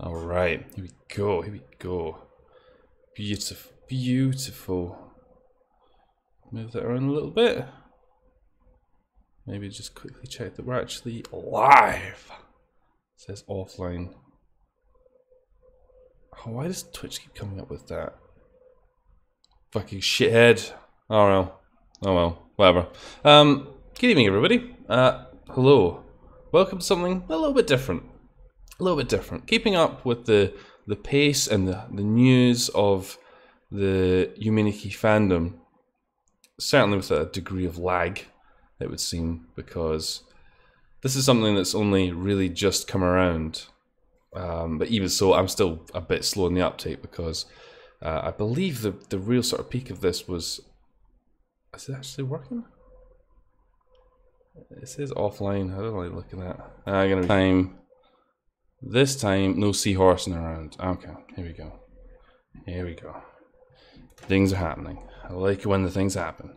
Alright, here we go, here we go. Beautiful, beautiful. Move that around a little bit. Maybe just quickly check that we're actually live. It says offline. Oh, why does Twitch keep coming up with that? Fucking shithead. Oh well. Oh well. Whatever. Good evening, everybody. Hello. Welcome to something a little bit different. A little bit different. Keeping up with the pace and the news of the Yume Nikki fandom. Certainly with a degree of lag, it would seem, because this is something that's only really just come around. But even so, I'm still a bit slow in the uptake because I believe the real sort of peak of this was... Is it actually working? It says offline. I don't like looking at that. I'm gonna time. This time, no seahorsing around. Okay, here we go. Here we go. Things are happening. I like when the things happen.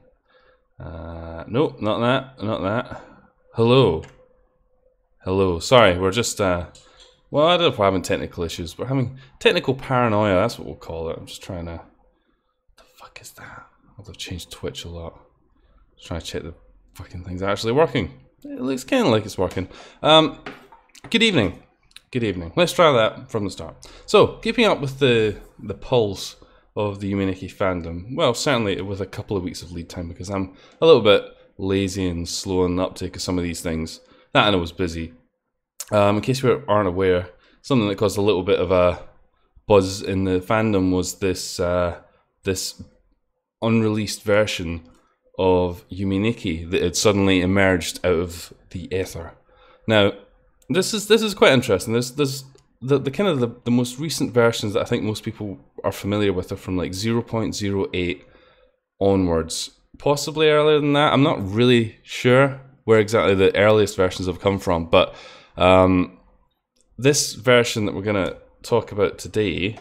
Nope, not that. Not that. Hello. Hello. Sorry, we're just well, I don't know if we're having technical issues. We're having technical paranoia, that's what we'll call it. I'm just trying to... What the fuck is that? I've changed Twitch a lot. Just trying to check the fucking things are actually working. It looks kind of like it's working. Good evening. Good evening. Let's try that from the start. So, keeping up with the pulse of the Yume Nikki fandom. Well, certainly with a couple of weeks of lead time because I'm a little bit lazy and slow in the uptake of some of these things. That and I was busy. In case you aren't aware, something that caused a little bit of a buzz in the fandom was this this unreleased version of Yume Nikki that had suddenly emerged out of the ether. Now, this is quite interesting. There's the kind of the most recent versions that I think most people are familiar with are from like 0.08 onwards, possibly earlier than that. I'm not really sure where exactly the earliest versions have come from, but this version that we're going to talk about today,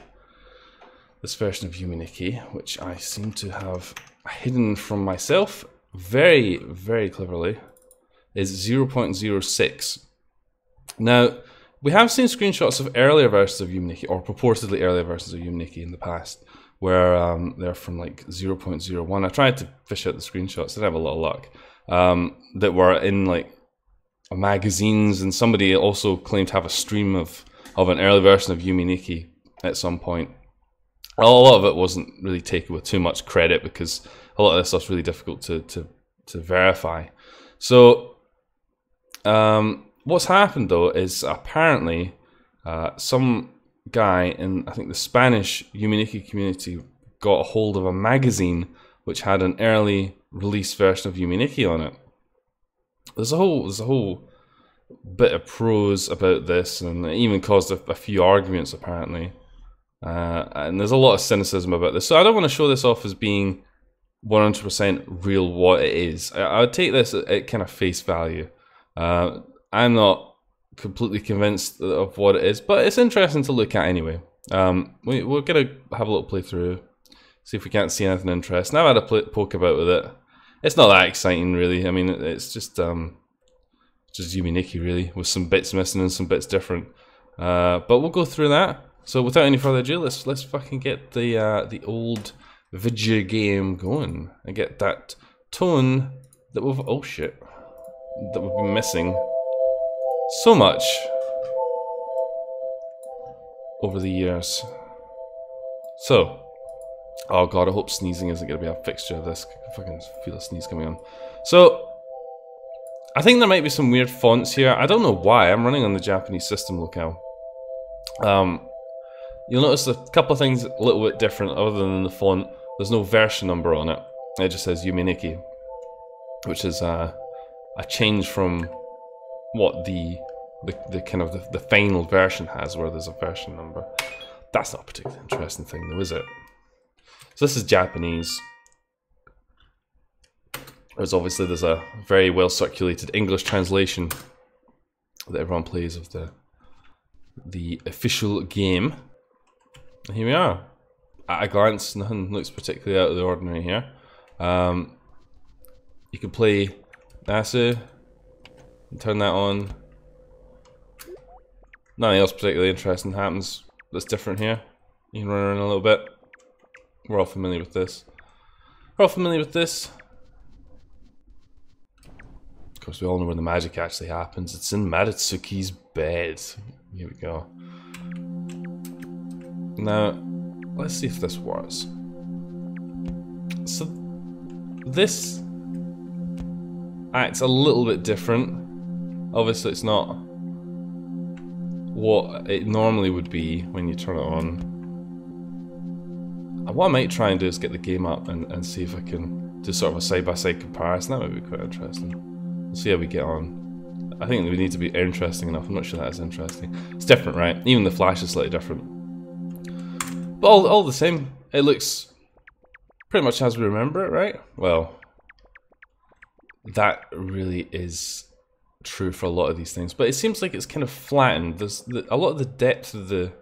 this version of Yume Nikki, which I seem to have hidden from myself very, very cleverly, is 0.06. Now, we have seen screenshots of earlier versions of Yume Nikki, or purportedly earlier versions of Yume Nikki in the past, where they're from like 0.01. I tried to fish out the screenshots, didn't have a lot of luck, that were in like magazines, and somebody also claimed to have a stream of an early version of Yume Nikki at some point. A lot of it wasn't really taken with too much credit because a lot of this stuff's really difficult to verify. So, what's happened though is apparently some guy in, I think, the Spanish Yume Nikki community got a hold of a magazine which had an early release version of Yume Nikki on it. There's a whole bit of prose about this, and it even caused a few arguments apparently. And there's a lot of cynicism about this, so I don't want to show this off as being 100% real what it is. I would take this at kind of face value. I'm not completely convinced of what it is, but it's interesting to look at anyway. We're going to have a little playthrough, see if we can't see anything interesting. I've had a poke about with it. It's not that exciting, really. I mean, it's just Yume Nikki, really, with some bits missing and some bits different. But we'll go through that. So without any further ado, let's fucking get the old video game going and get that tone that we've been missing so much over the years. So, oh god, I hope sneezing isn't going to be a fixture of this. I can fucking feel a sneeze coming on. So, I think there might be some weird fonts here. I don't know why. I'm running on the Japanese system locale. You'll notice a couple of things a little bit different other than the font. There's no version number on it. It just says Yume Nikki, which is a change from what the kind of the final version has, where there's a version number. That's not a particularly interesting thing though, is it? So this is Japanese. There's a very well circulated English translation that everyone plays of the official game. And here we are. At a glance, nothing looks particularly out of the ordinary here. You can play Nasu, turn that on. Nothing else particularly interesting happens that's different here. You can run around a little bit. We're all familiar with this. We're all familiar with this. Of course, we all know where the magic actually happens. It's in Maritsuki's bed. Here we go. Now, let's see if this works. So, this acts a little bit different. Obviously, it's not what it normally would be when you turn it on. And what I might try and do is get the game up and see if I can do sort of a side-by-side comparison. That might be quite interesting. We'll see how we get on. I think we need to be interesting enough. I'm not sure that is interesting. It's different, right? Even the flash is slightly different. But all the same, it looks pretty much as we remember it, right? Well, that really is true for a lot of these things. But it seems like it's kind of flattened. There's a lot of the depth of the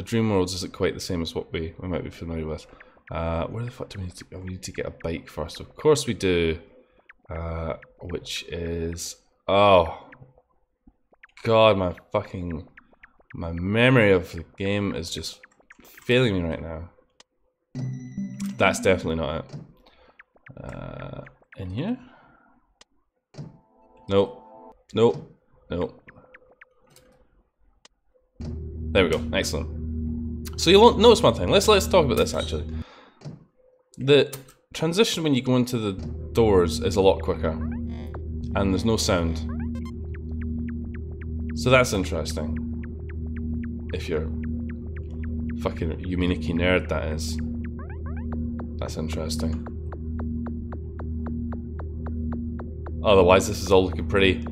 dream worlds isn't quite the same as what we might be familiar with. Where the fuck do we need to go? We need to get a bike first. Of course we do. Which is... Oh. God, my memory of the game is just failing me right now. That's definitely not it. In here? Nope. Nope. Nope. There we go. Excellent. So you'll notice one thing. Let's talk about this actually. The transition when you go into the doors is a lot quicker, and there's no sound. So that's interesting. If you're fucking Yume Nikki nerd, that is. That's interesting. Otherwise, this is all looking pretty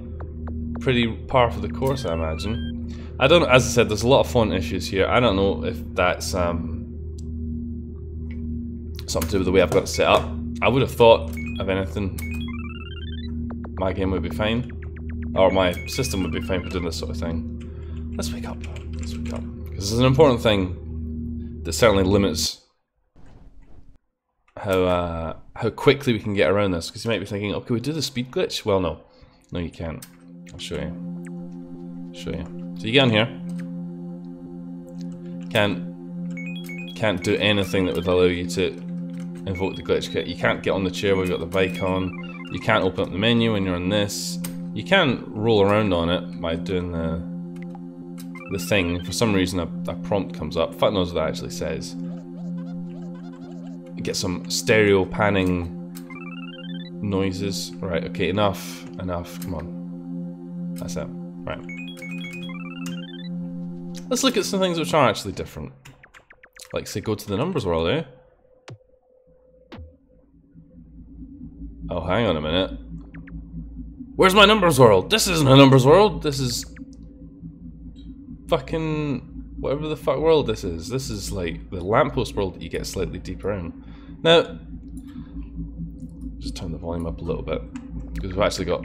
par for the course, I imagine. I don't know, as I said, there's a lot of font issues here. I don't know if that's something to do with the way I've got it set up. I would have thought, if anything, my game would be fine. Or my system would be fine for doing this sort of thing. Let's wake up. Let's wake up. Because it's an important thing that certainly limits how quickly we can get around this. Because you might be thinking, oh, can we do the speed glitch? Well, no. No, you can't. I'll show you. Show you. So you get on here. Can't do anything that would allow you to invoke the glitch kit. You can't get on the chair where you've got the bike on. You can't open up the menu when you're on this. You can roll around on it by doing the thing. For some reason a prompt comes up. Fuck knows what that actually says. You get some stereo panning noises. Right, okay, enough. Come on. That's it. Right. Let's look at some things which are actually different. Like, say, go to the numbers world, eh? Oh, hang on a minute. Where's my numbers world? This isn't a numbers world. This is fucking whatever the fuck world this is. This is like the lamppost world that you get slightly deeper in. Now, just turn the volume up a little bit because we've actually got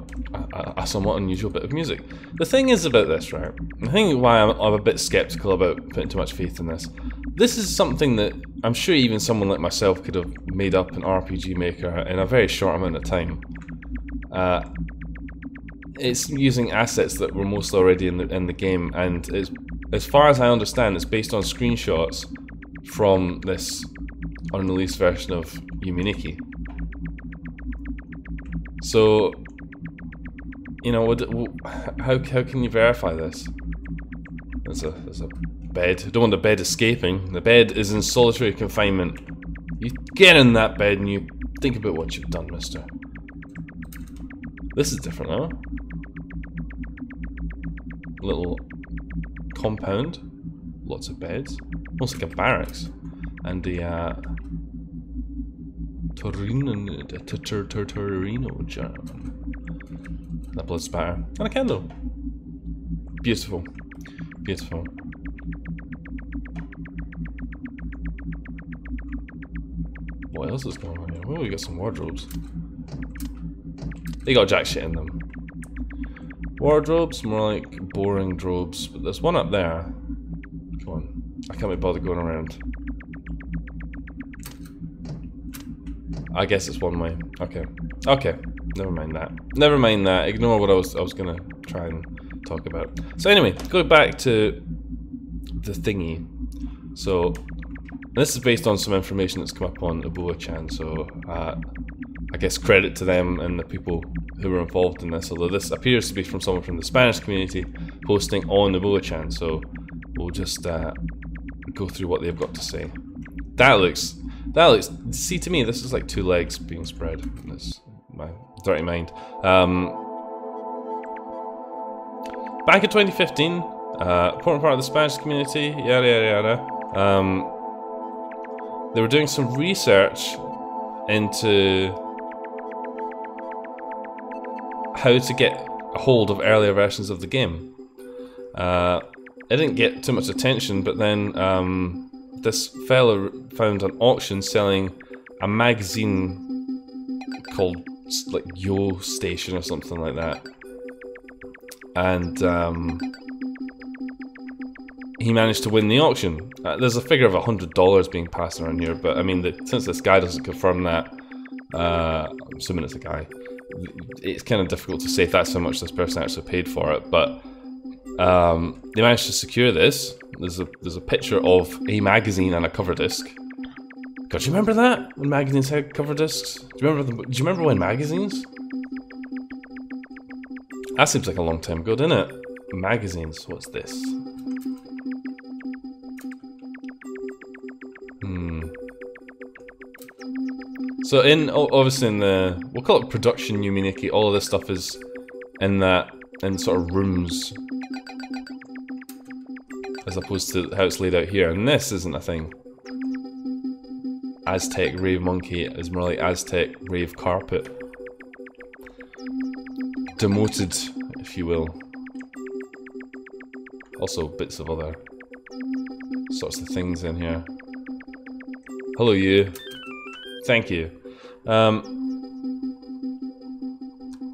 a somewhat unusual bit of music. The thing is about this, right? The thing why I'm a bit skeptical about putting too much faith in this. This is something that I'm sure even someone like myself could have made up an RPG maker in a very short amount of time. It's using assets that were mostly already in the game, and it's, as far as I understand, it's based on screenshots from this unreleased version of Yume Nikki. So, you know, how can you verify this? There's a bed. I don't want the bed escaping. The bed is in solitary confinement. You get in that bed and you think about what you've done, mister. This is different, though. Little compound. Lots of beds. Almost like a barracks. And the Torino German. That blood spatter. And a candle. Beautiful. Beautiful. What else is going on here? Oh, we got some wardrobes. They got jack shit in them. Wardrobes, more like boring drobes. But there's one up there. Come on. I can't be bothered going around. I guess it's one way. Okay. Okay. Never mind that. Never mind that. Ignore what I was gonna try and talk about. So anyway, going back to the thingy. So this is based on some information that's come up on Uboa-chan, so I guess credit to them and the people who were involved in this, although this appears to be from someone from the Spanish community posting on Uboa-chan, so we'll just go through what they've got to say. That looks, see, to me this is like two legs being spread. That's my dirty mind. Back in 2015, important part of the Spanish community, yada yada yada, they were doing some research into how to get a hold of earlier versions of the game. It didn't get too much attention, but then this fella found an auction selling a magazine called like Yo Station or something like that, and he managed to win the auction. There's a figure of $100 being passed around here, but I mean, since this guy doesn't confirm that, I'm assuming it's a guy. It's kind of difficult to say if that's how much this person actually paid for it, but they managed to secure this. There's a picture of a magazine and a cover disc. God, do you remember that? When magazines had cover discs? Do you remember when magazines? That seems like a long time ago, doesn't it? Magazines, what's this? So obviously in the, we'll call it production Yume Nikki, all of this stuff is in sort of rooms, as opposed to how it's laid out here. And this isn't a thing. Aztec Rave Monkey is more like Aztec Rave Carpet. Demoted, if you will. Also bits of other sorts of things in here. Hello you. Thank you. Yume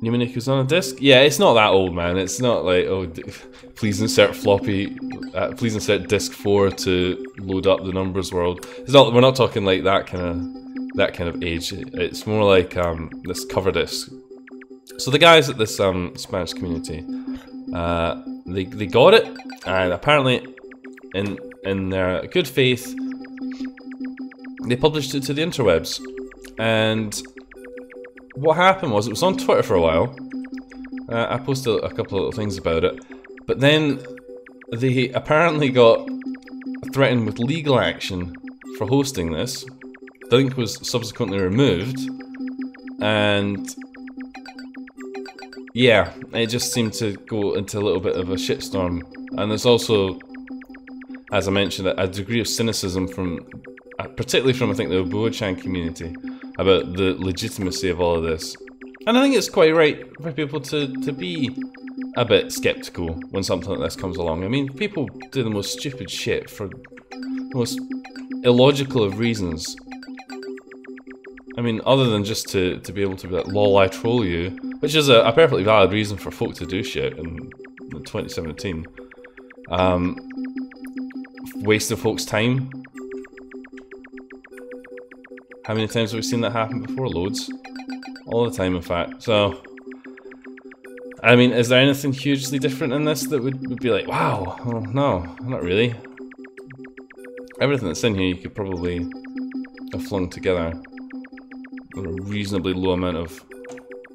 Nikki was on a disc? Yeah, it's not that old, man. It's not like, oh, please insert floppy, please insert disc 4 to load up the numbers world. It's not. We're not talking like that kind of age. It's more like this cover disc. So the guys at this Spanish community, they got it, and apparently, in their good faith, they published it to the interwebs. And what happened was, it was on Twitter for a while. I posted a couple of little things about it, but then they apparently got threatened with legal action for hosting this. The link was subsequently removed, and yeah, it just seemed to go into a little bit of a shitstorm. And there's also, as I mentioned, a degree of cynicism from, particularly from I think the Uboa-chan community, about the legitimacy of all of this. And I think it's quite right for people to be a bit skeptical when something like this comes along. I mean, people do the most stupid shit for the most illogical of reasons. I mean, other than just to be able to be like, lol, I troll you, which is a perfectly valid reason for folk to do shit in 2017. Waste of folks' time. How many times have we seen that happen before? Loads. All the time, in fact. So, I mean, is there anything hugely different in this that would be like, wow? Oh, no, not really. Everything that's in here you could probably have flung together with a reasonably low amount of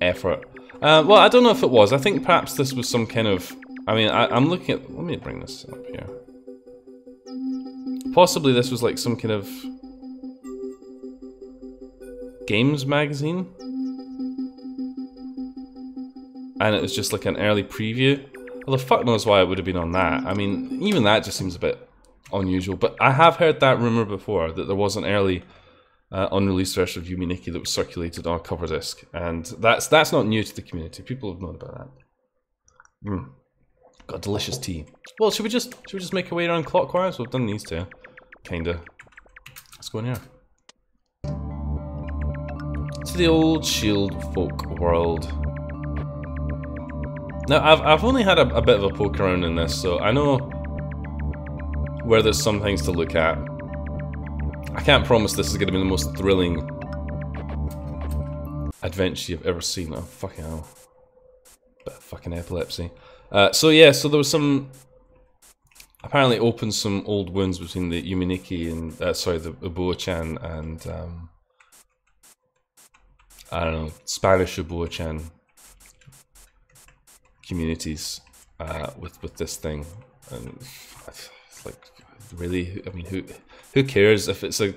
effort. Well, I don't know if it was. I think perhaps this was some kind of... I mean, I'm looking at... Let me bring this up here. Possibly this was like some kind of games magazine, and it was just like an early preview. Well, the fuck knows why it would have been on that. I mean, even that just seems a bit unusual, but I have heard that rumor before, that there was an early unreleased version of Yume Nikki that was circulated on a cover disc, and that's not new to the community. People have known about that. Got delicious tea. Well, should we just make our way around clockwise? We've done these two, kinda. Let's go in here. To the old Shield folk world. Now, I've only had a bit of a poke around in this, so I know where there's some things to look at. I can't promise this is going to be the most thrilling adventure you've ever seen. Oh, fucking hell. Bit of fucking epilepsy. So yeah, so there was some apparently opened some old wounds between the Yume Nikki and sorry, the Uboa-chan and I don't know, Spanish Uboa-chan communities with this thing, and it's like, really, I mean, who cares if it's good,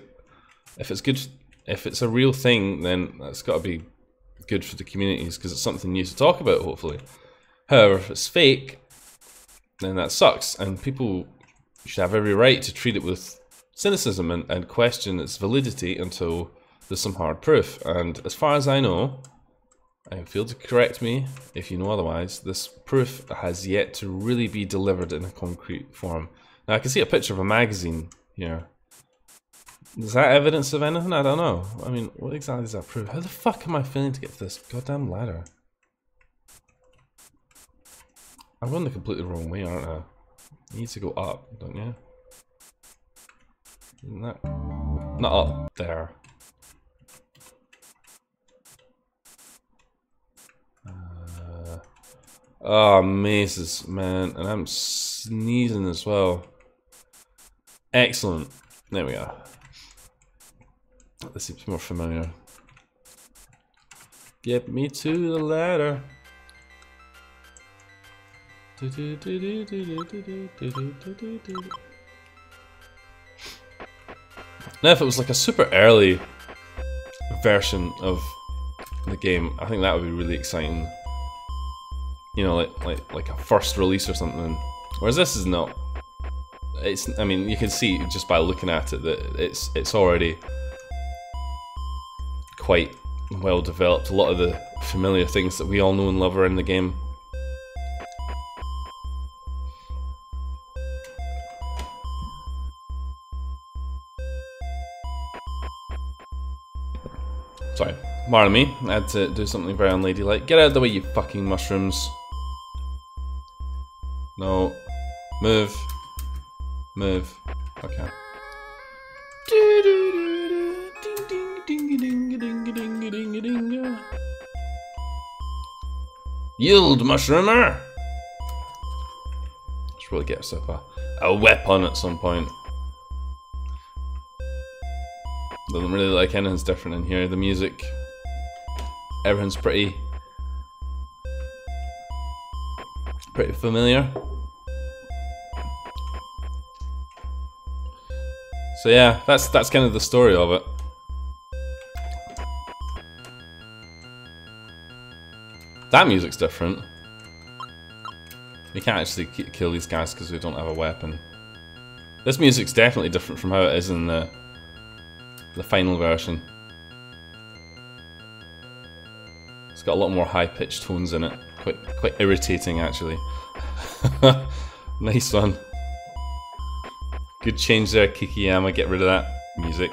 if it's a real thing, then that's got to be good for the communities because it's something new to talk about, hopefully. However, if it's fake, then that sucks, and people should have every right to treat it with cynicism and question its validity until there's some hard proof. And as far as I know, and feel to correct me if you know otherwise, this proof has yet to really be delivered in a concrete form. Now I can see a picture of a magazine here. Is that evidence of anything? I don't know. I mean, what exactly is that proof? How the fuck am I failing to get to this goddamn ladder? I'm going the completely wrong way, aren't I? You need to go up, don't you? Not up there. Oh, mazes, man. And I'm sneezing as well. Excellent. There we go. This seems more familiar. Get me to the ladder. Now, if it was like a super early version of the game, I think that would be really exciting. You know, like a first release or something. Whereas this is not. I mean, you can see just by looking at it that it's already quite well developed. A lot of the familiar things that we all know and love are in the game. Sorry, pardon me. I had to do something very unladylike. Get out of the way, you fucking mushrooms. No. Move. Move. Okay. Yield, mushroomer! Should really get yourself a weapon at some point. Doesn't really like anything's different in here. The music, everything's pretty familiar. So yeah, that's kind of the story of it. That music's different. We can't actually kill these guys because we don't have a weapon. This music's definitely different from how it is in the final version. It's got a lot more high-pitched tones in it. Quite irritating, actually. Nice one. Good change there, Kikiyama. Get rid of that music.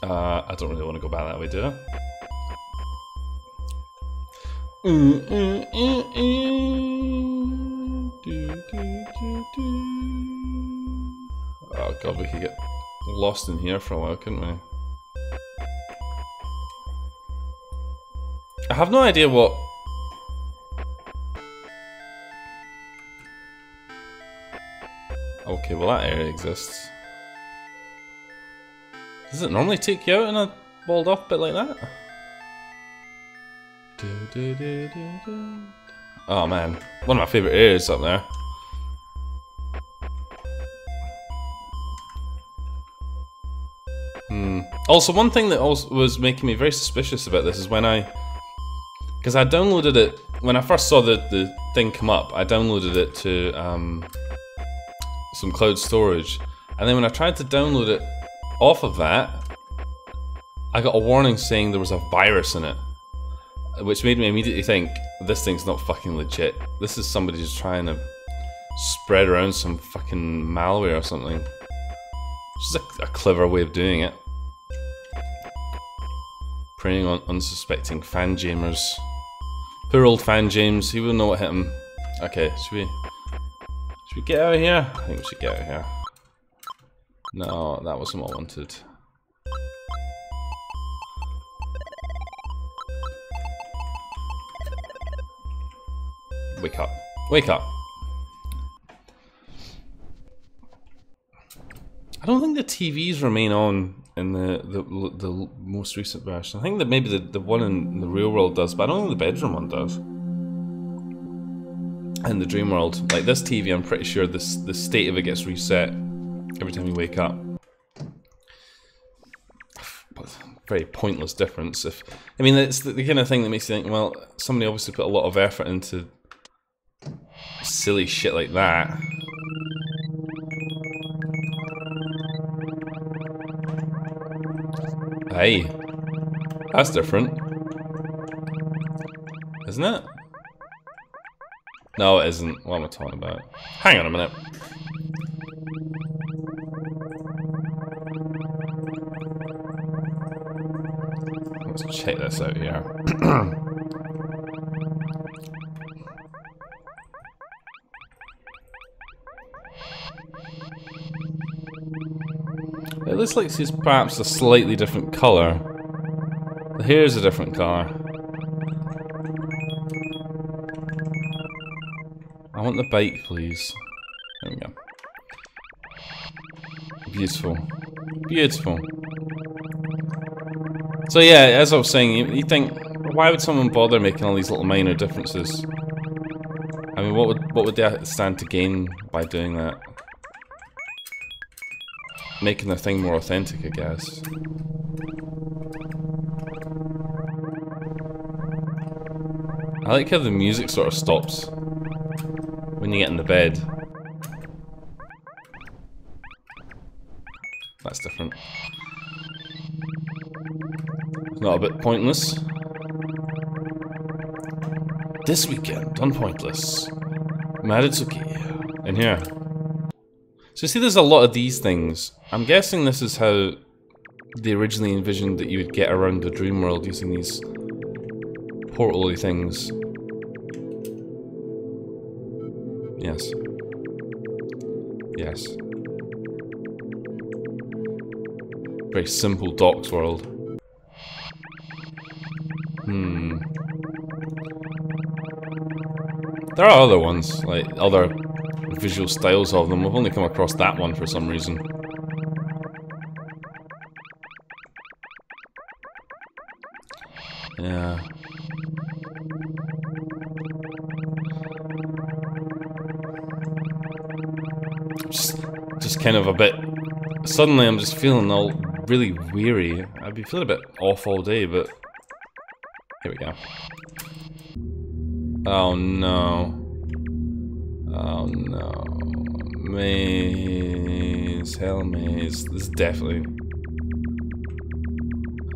I don't really want to go back that way, do I? Oh god, we could get lost in here for a while, couldn't we? I have no idea what... Okay, well that area exists. Does it normally take you out in a walled off bit like that? Oh man, one of my favourite areas up there. Also, one thing that also was making me very suspicious about this is when because I downloaded it, when I first saw the thing come up, I downloaded it to some cloud storage, and then when I tried to download it off of that, I got a warning saying there was a virus in it, which made me immediately think, this thing's not fucking legit. This is somebody just trying to spread around some fucking malware or something. Which is a clever way of doing it. Preying on unsuspecting fan jamers. Poor old fan James, he wouldn't know what hit him. Okay, should we get out of here? I think we should get out of here. No, that wasn't what I wanted. Wake up. Wake up. I don't think the TVs remain on in the most recent version. I think that maybe the one in the real world does, but I don't think the bedroom one does. In the dream world, like this TV, I'm pretty sure the state of it gets reset every time you wake up. But very pointless difference. I mean, it's the kind of thing that makes you think, well, somebody obviously put a lot of effort into silly shit like that. Hey, that's different, isn't it? No, it isn't. What am I talking about? Hang on a minute. Let's check this out here. It looks like she's perhaps a slightly different colour. The hair is a different colour. I want the bike, please. There we go. Beautiful. Beautiful. So yeah, as I was saying, you think, why would someone bother making all these little minor differences? I mean, what would they stand to gain by doing that? Making the thing more authentic, I guess. I like how the music sort of stops when you get in the bed. That's different. It's not a bit pointless. This weekend on Pointless. Maritsuki. In here. So you see, there's a lot of these things. I'm guessing this is how they originally envisioned that you would get around the dream world using these portal-y things. Yes. Yes. Very simple docks world. There are other ones, like other visual styles of them. I've only come across that one for some reason. Yeah. Just kind of a bit... Suddenly I'm just feeling all really weary. I'd be feeling a bit off all day, but... Here we go. Oh no. Oh no. Maze. Hell maze. This is definitely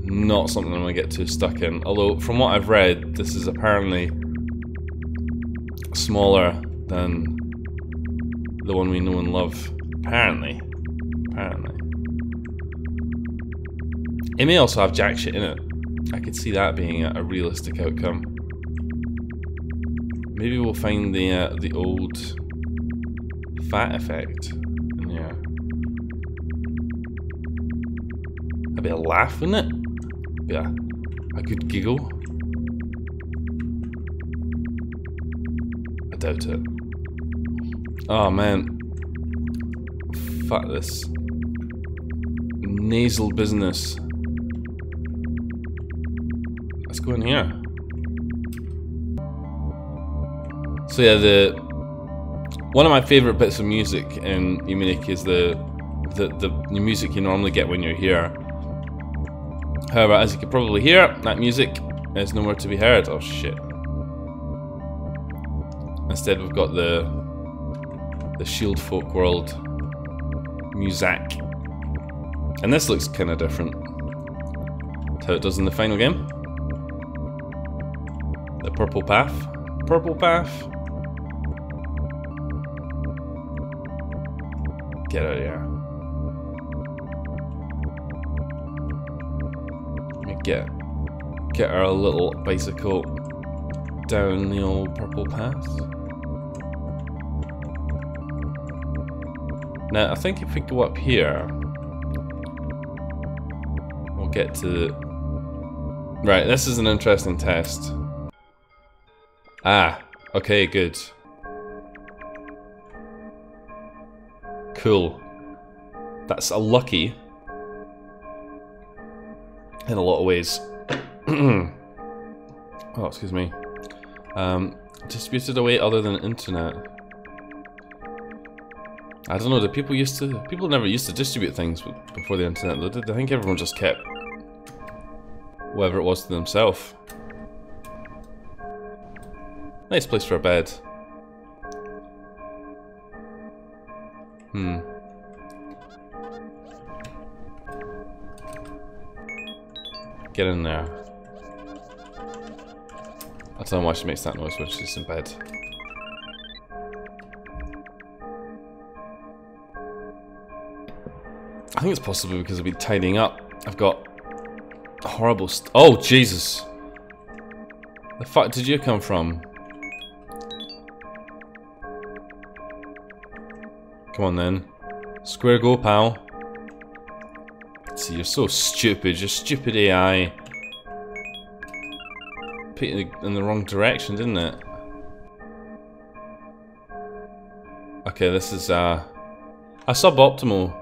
not something I'm gonna get too stuck in. Although, from what I've read, this is apparently smaller than the one we know and love. Apparently. Apparently. It may also have jack shit in it. I could see that being a realistic outcome. Maybe we'll find the old fat effect in here. That'd be a laugh, wouldn't it? Be a good giggle. I doubt it. Oh man. Fuck this nasal business. Let's go in here. So yeah, one of my favourite bits of music in Yume Nikki is the music you normally get when you're here. However, as you can probably hear, that music is nowhere to be heard. Oh shit. Instead we've got the Shield Folk World music. And this looks kinda different to how it does in the final game. The purple path. Purple path. Get out of here. Let me get our little bicycle down the old purple path. Now I think if we go up here, we'll get to... Right, this is an interesting test. Ah, Okay, good. Cool. That's a lucky. In a lot of ways. Oh, excuse me. Distributed away other than internet. I don't know, people never used to distribute things before the internet, though, did they? I think everyone just kept whatever it was to themselves. Nice place for a bed. Get in there. I don't know why she makes that noise when she's in bed. I think it's possibly because I've been tidying up. I've got horrible oh, Jesus! The fuck did you come from? Come on then. Square go, pal. See, you're so stupid. You're stupid AI. Put you in the wrong direction, didn't it? Okay, this is a suboptimal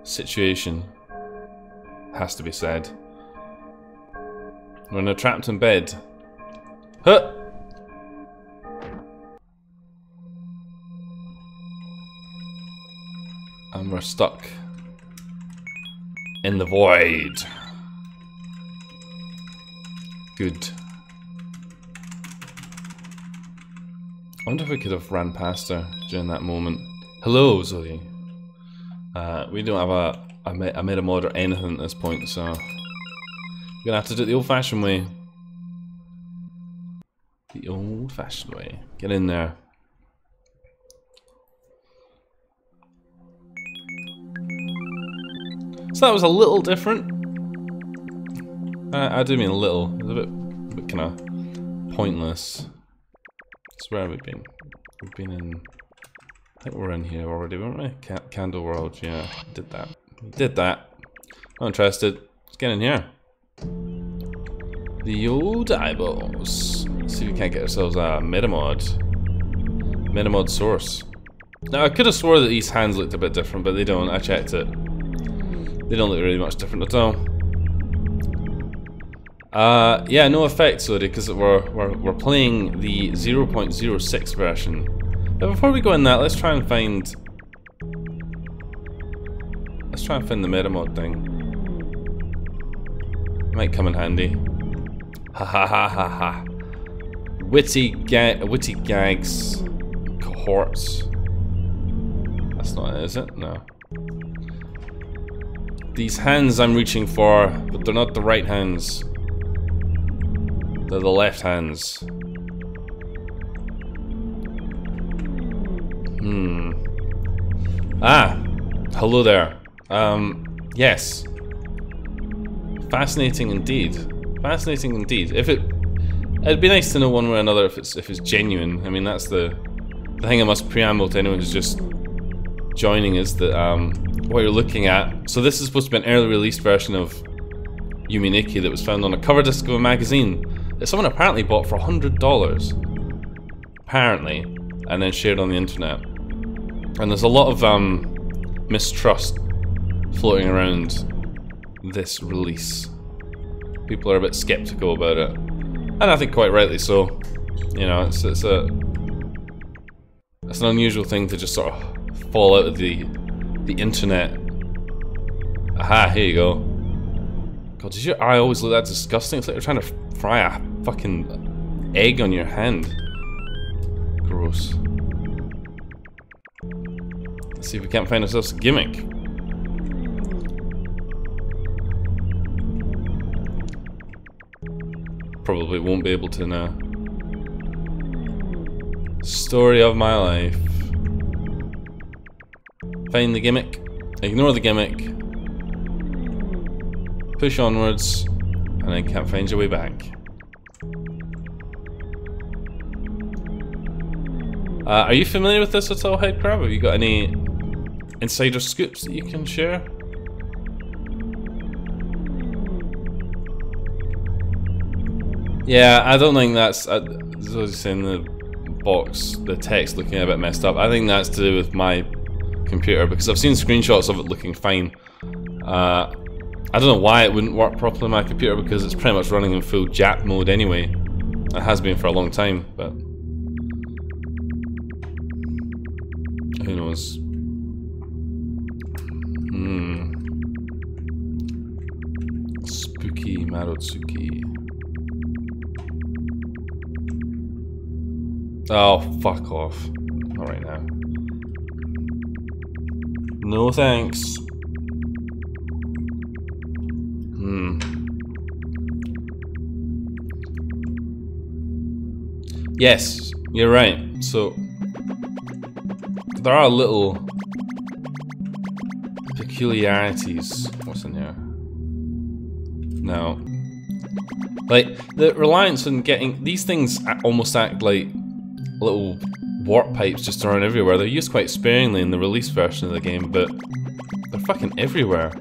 situation. Has to be said. We're trapped in bed. Huh! And we're stuck in the void. Good. I wonder if we could have ran past her during that moment. Hello, Zoe. We don't have a meta mod or anything at this point, so we're gonna have to do it the old-fashioned way. The old-fashioned way. Get in there. So that was a little different. I do mean a little. It was a bit kind of pointless. So where have we been? We've been in... I think we're in here already, weren't we? Candle World, yeah. Did that. Did that. Not interested. Let's get in here. The old eyeballs. Let's see if we can't get ourselves a metamod. Metamod source. Now I could have swore that these hands looked a bit different, but they don't. I checked it. They don't look really much different at all. Yeah, no effects, sorry, because we're playing the 0.06 version. But before we go in that, let's try and find the metamod thing. Might come in handy. Ha ha ha ha ha. Witty gags, cohorts. That's not it, is it? No. These hands I'm reaching for, but they're not the right hands. They're the left hands. Ah! Hello there. Yes. Fascinating indeed. Fascinating indeed. It'd be nice to know one way or another if it's genuine. I mean, that's the thing I must preamble to anyone who's just joining is that what you're looking at. So this is supposed to be an early released version of Yume Nikki that was found on a cover disc of a magazine that someone apparently bought for $100. Apparently, and then shared on the internet. And there's a lot of mistrust floating around this release. People are a bit skeptical about it, and I think quite rightly so. You know, it's an unusual thing to just sort of fall out of the internet. Aha, here you go. God, does your eye always look that disgusting? It's like you're trying to fry a fucking egg on your hand. Gross. Let's see if we can't find ourselves a gimmick. Probably won't be able to now. Story of my life. Find the gimmick. Ignore the gimmick. Push onwards. And then can't find your way back. Are you familiar with this at all, Headcrab? Have you got any insider scoops that you can share? Yeah, I don't think that's... as I was saying, box, the text looking a bit messed up. I think that's to do with my computer, because I've seen screenshots of it looking fine. I don't know why it wouldn't work properly on my computer, because it's pretty much running in full JAP mode anyway. It has been for a long time, but who knows? Spooky Marotsuki. Oh, fuck off. Not right now. No thanks. Yes, you're right. So there are little peculiarities. What's in here? No. Like, the reliance on getting... These things almost act like little warp pipes just around everywhere. They're used quite sparingly in the release version of the game, but they're fucking everywhere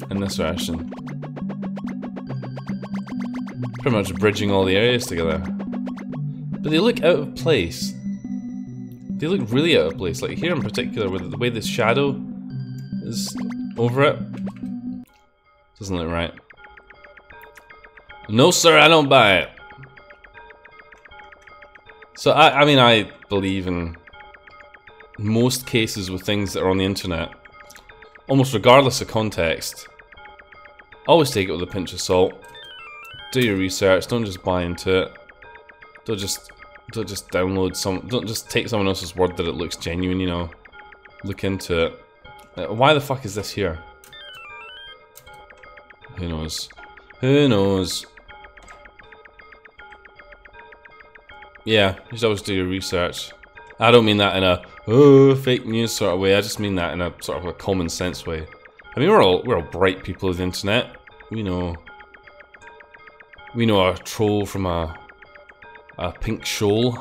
in this version. Pretty much bridging all the areas together. But they look out of place. They look really out of place. Like here in particular, with the way this shadow is over it. Doesn't look right. No sir, I don't buy it. So I mean, I believe in most cases with things that are on the internet, almost regardless of context. Always take it with a pinch of salt. Do your research, don't just buy into it. Don't just download don't just take someone else's word that it looks genuine, you know. Look into it. Why the fuck is this here? Who knows? Who knows? Yeah, you should always do your research. I don't mean that in a fake news sort of way. I just mean that in a sort of a common sense way. I mean, we're all bright people of the internet. We know a troll from a pink shoal.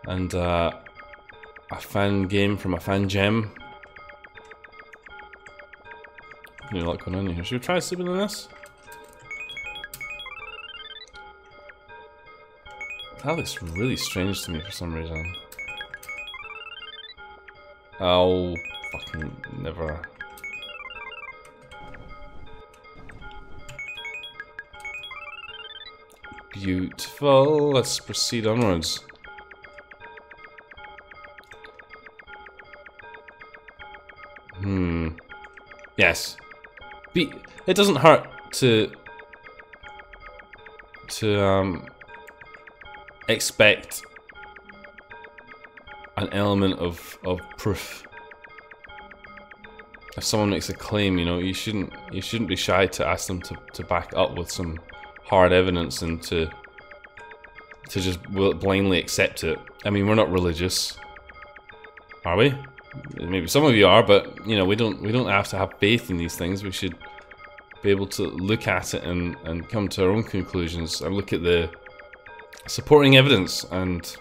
And a fan game from a fan gem. Any luck going on here? Should we try sleeping on this? That looks really strange to me for some reason. Oh, fucking never. Beautiful. Let's proceed onwards. Yes. It doesn't hurt to expect an element of proof. If someone makes a claim, you know, you shouldn't be shy to ask them to back up with some hard evidence and to just blindly accept it. I mean, we're not religious, are we? Maybe some of you are, but you know, we don't have to have faith in these things. We should be able to look at it and come to our own conclusions and look at the supporting evidence and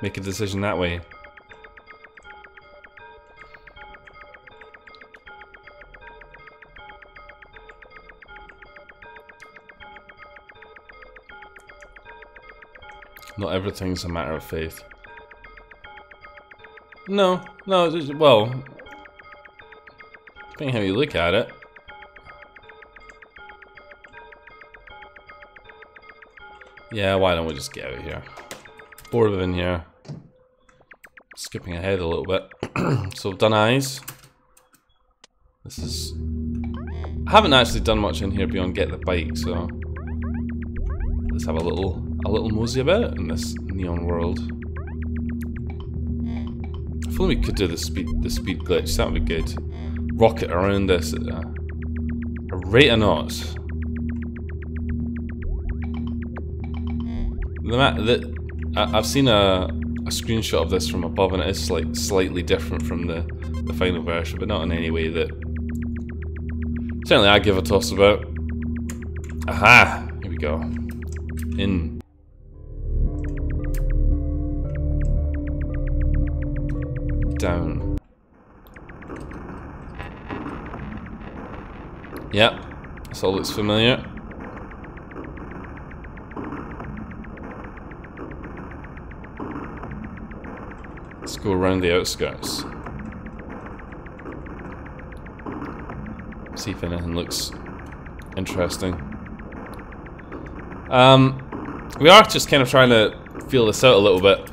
make a decision that way. Not everything's a matter of faith. No, well, depending how you look at it. Yeah, why don't we just get out of here? Bored of in here. Skipping ahead a little bit. So I've done eyes. This is... I haven't actually done much in here beyond get the bike, so let's have a little mosey about in this neon world. If only we could do the speed glitch, that would be good. Rocket around this at a rate of knots. I've seen a screenshot of this from above, and it is like slightly different from the final version, but not in any way that certainly I give a toss about. Aha! Here we go. In. Down. Yep, this all looks familiar. Let's go around the outskirts. See if anything looks interesting. We are just kind of trying to feel this out a little bit.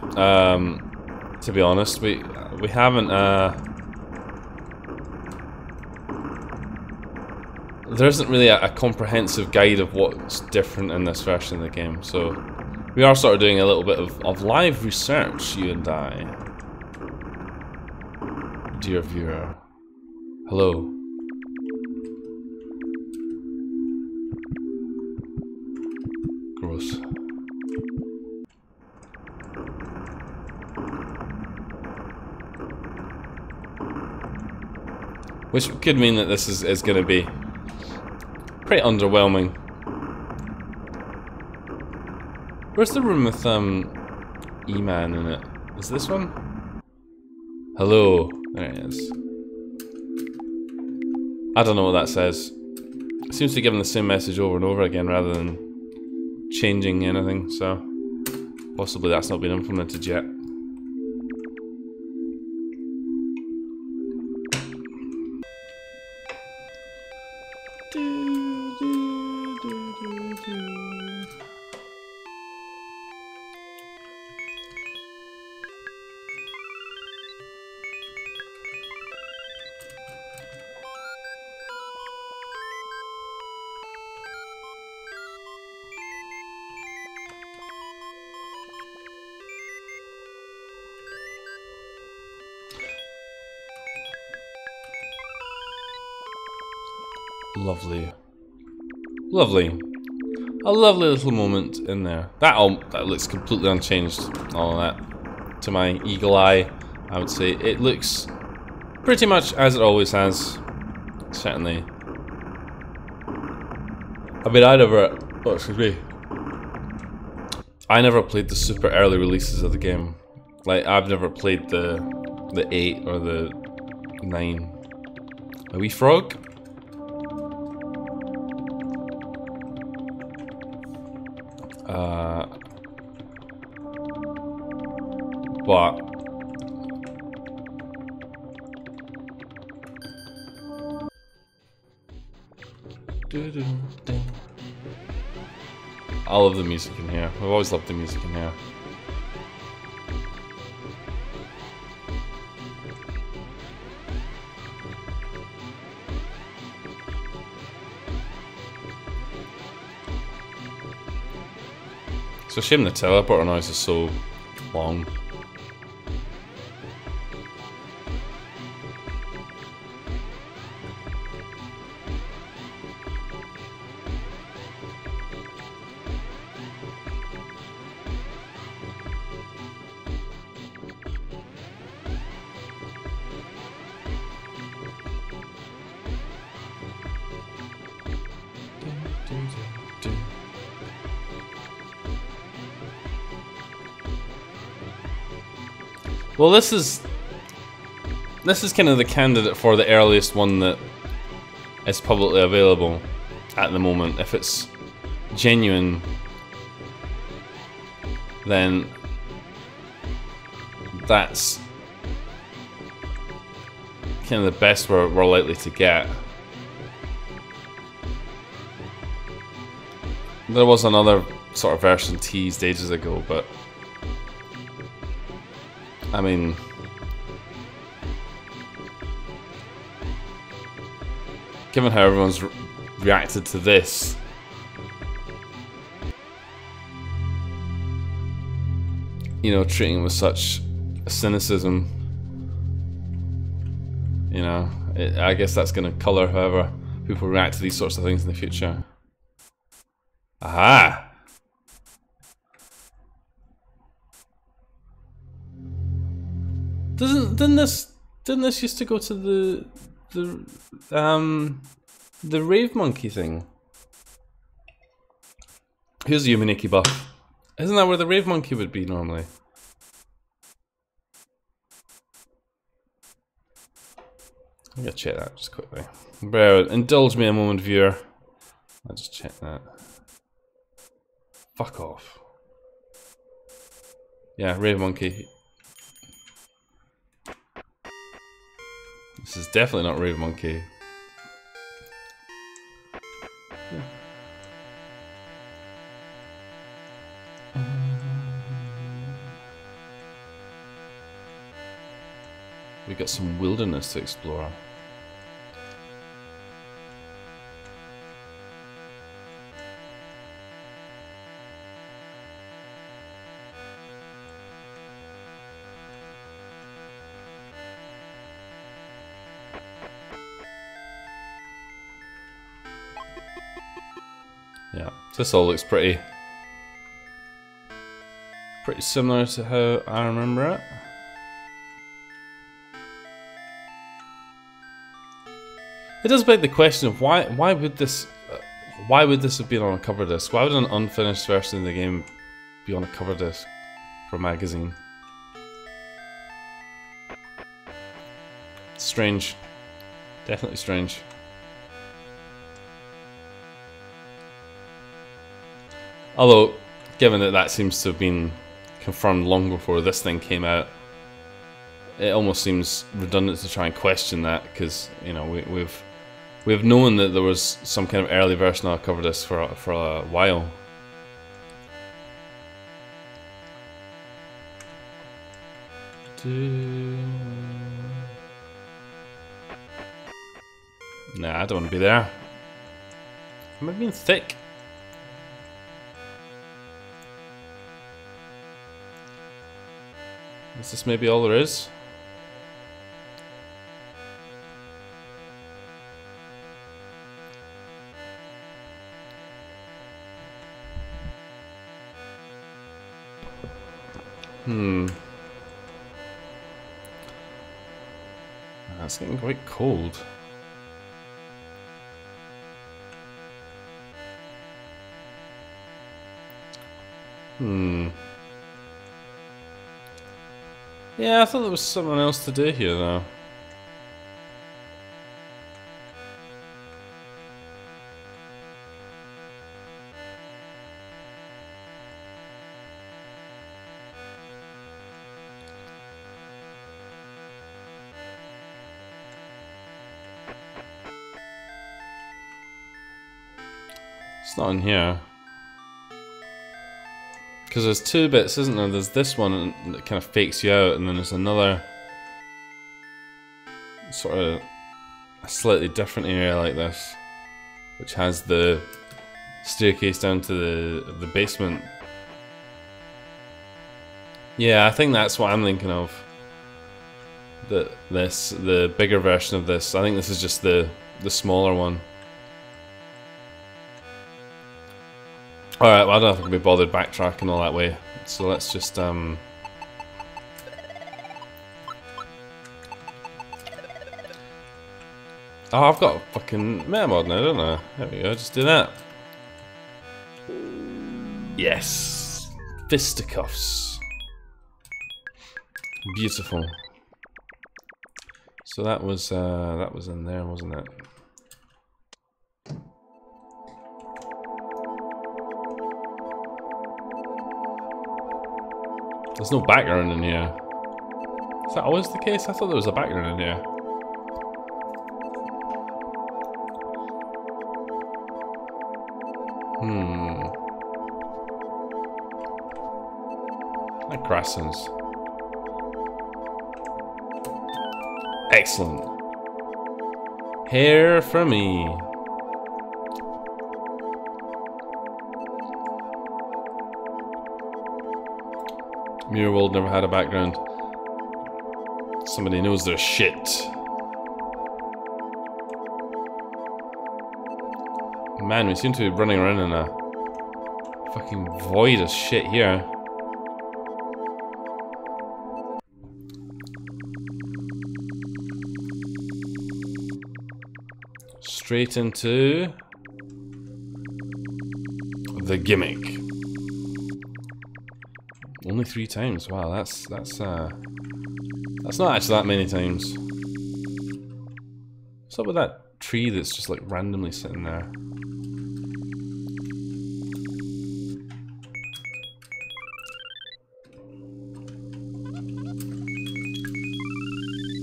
To be honest, we haven't. There isn't really a comprehensive guide of what's different in this version of the game, so we are sort of doing a little bit of live research, you and I. Dear viewer. Hello. Gross. Which could mean that this is going to be pretty underwhelming. Where's the room with E-Man in it? Is this one? Hello. There it is. I don't know what that says. It seems to be giving the same message over and over again rather than changing anything, so possibly that's not been implemented yet. Lovely. Lovely. A lovely little moment in there. That looks completely unchanged, all of that. To my eagle eye, I would say it looks pretty much as it always has. Certainly. I mean, I never played the super early releases of the game. Like, I've never played the 8 or the 9. A wee frog? But I love the music in here. I've always loved the music in here. It's a shame the teleporter noise is so long. Well, this is kind of the candidate for the earliest one that is publicly available at the moment. If it's genuine, then that's kind of the best we're likely to get. There was another sort of version teased ages ago, but I mean, given how everyone's reacted to this, you know, treating it with such cynicism, you know, I guess that's going to colour however people react to these sorts of things in the future. Aha! Didn't this used to go to the rave monkey thing? Here's the Yume Nikki buff. Isn't that where the rave monkey would be normally? I'm gonna check that just quickly. Bro, indulge me a moment, viewer. I'll just check that. Fuck off. Yeah, rave monkey. This is definitely not Rave Monkey. We got some wilderness to explore. Yeah, this all looks pretty similar to how I remember it. It does beg the question of why would this have been on a cover disc? Why would an unfinished version of the game be on a cover disc for a magazine? Strange. Definitely strange. Although, given that seems to have been confirmed long before this thing came out, it almost seems redundant to try and question that, because, you know, we've known that there was some kind of early version of a cover disc for a while. Nah, I don't want to be there. Am I being thick? Is this maybe all there is? It's getting quite cold. Yeah, I thought there was something else to do here, though. It's not in here. Because there's two bits, isn't there? There's this one that kind of fakes you out, and then there's another sort of a slightly different area like this, which has the staircase down to the basement. Yeah, I think that's what I'm thinking of. The bigger version of this. I think this is just the smaller one. Alright, well, I don't know if I can be bothered backtracking all that way. So let's just Oh, I've got a fucking meta mod now, don't I? There we go, just do that. Yes! Fisticuffs. Beautiful. So that was in there, wasn't it? There's no background in here. Is that always the case? I thought there was a background in here. Like grasslands. Excellent. Hair for me. Mirror World never had a background. Somebody knows their shit. Man, we seem to be running around in a fucking void of shit here. Straight into the gimmick. Only 3 times. Wow, that's not actually that many times. What's up with that tree that's just like randomly sitting there?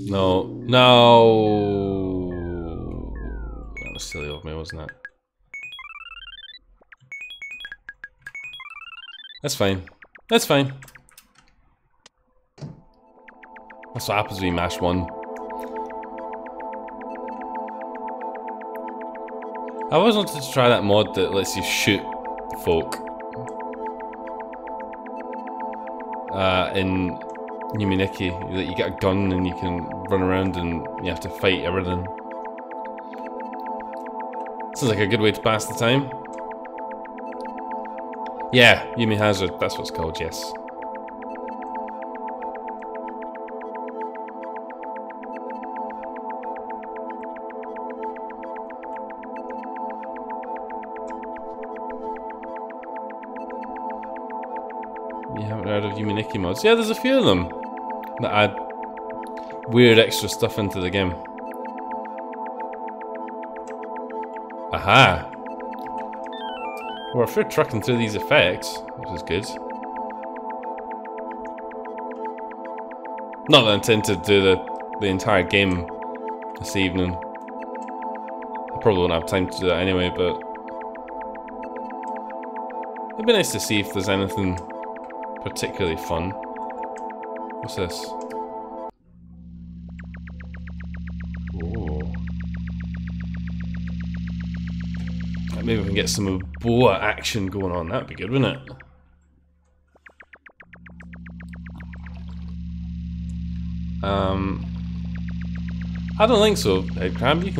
No. No! That was silly of me, wasn't it? That's fine. That's fine. That's what happens when you mash 1. I always wanted to try that mod that lets you shoot folk. In Yume Nikki, that you get a gun and you can run around and you have to fight everything. Sounds like a good way to pass the time. Yeah, Yume Hazard, that's what it's called, yes. You haven't heard of Yume Nikki mods? Yeah, there's a few of them that add weird extra stuff into the game. Aha! Well, if we're trucking through these effects, which is good. Not that I intend to do the entire game this evening. I probably won't have time to do that anyway, but it'd be nice to see if there's anything particularly fun. What's this? Oh. Maybe we can get some Uboa action going on. That'd be good, wouldn't it? I don't think so, Headcrab. You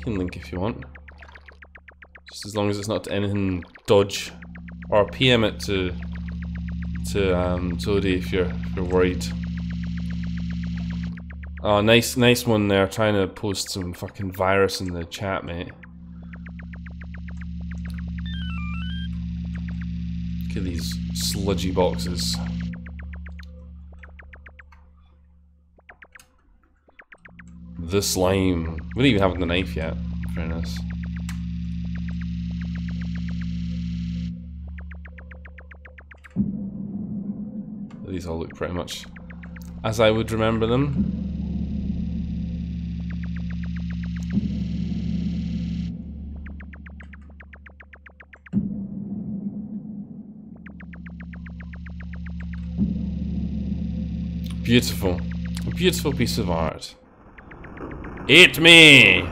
can link if you want. Just as long as it's not to anything dodge. Or PM it to Toadie if you're worried. Oh, nice one there, trying to post some fucking virus in the chat, mate. Look at these sludgy boxes. The slime. We don't even have the knife yet, in fairness. These all look pretty much as I would remember them. Beautiful. A beautiful piece of art. Eat me!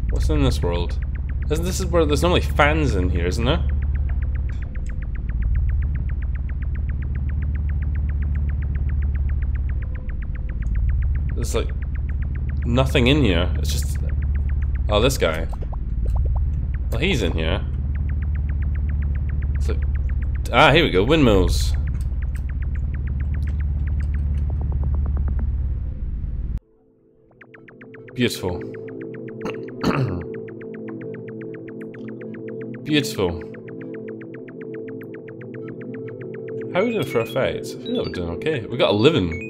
What's in this world? This is where there's normally fans in here, isn't there? There's like nothing in here. It's just, oh, this guy. Well, he's in here. It's like, ah, here we go. Windmills. Beautiful. Beautiful. How are we doing for effects? I feel like we're doing okay. We got 11.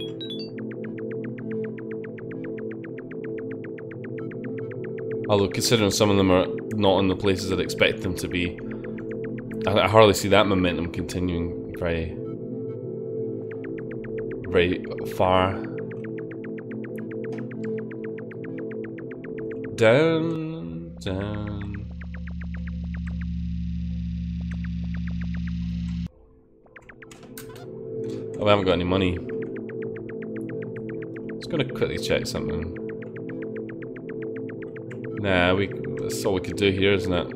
Although considering some of them are not in the places I'd expect them to be, I hardly see that momentum continuing very, very far. Down, down. Oh, we haven't got any money. Just gonna quickly check something. Nah, that's all we could do here, isn't it?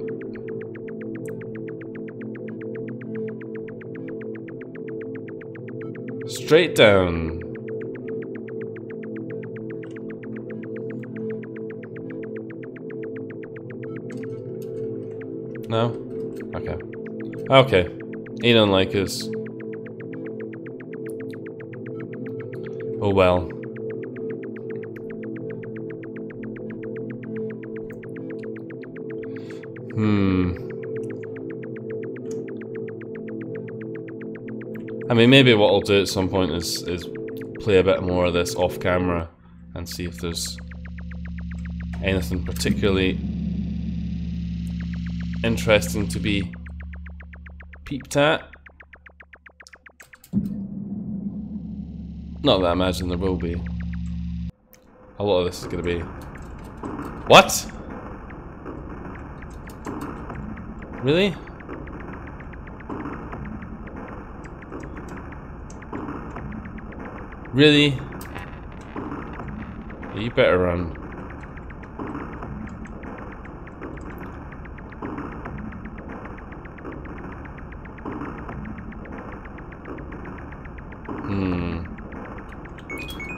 Straight down. No? Okay. Okay. He don't like us. Oh well. I mean, maybe what I'll do at some point is play a bit more of this off camera and see if there's anything particularly interesting to be peeped at. Not that I imagine there will be. A lot of this is going to be... What? Really? Really? Yeah, you better run.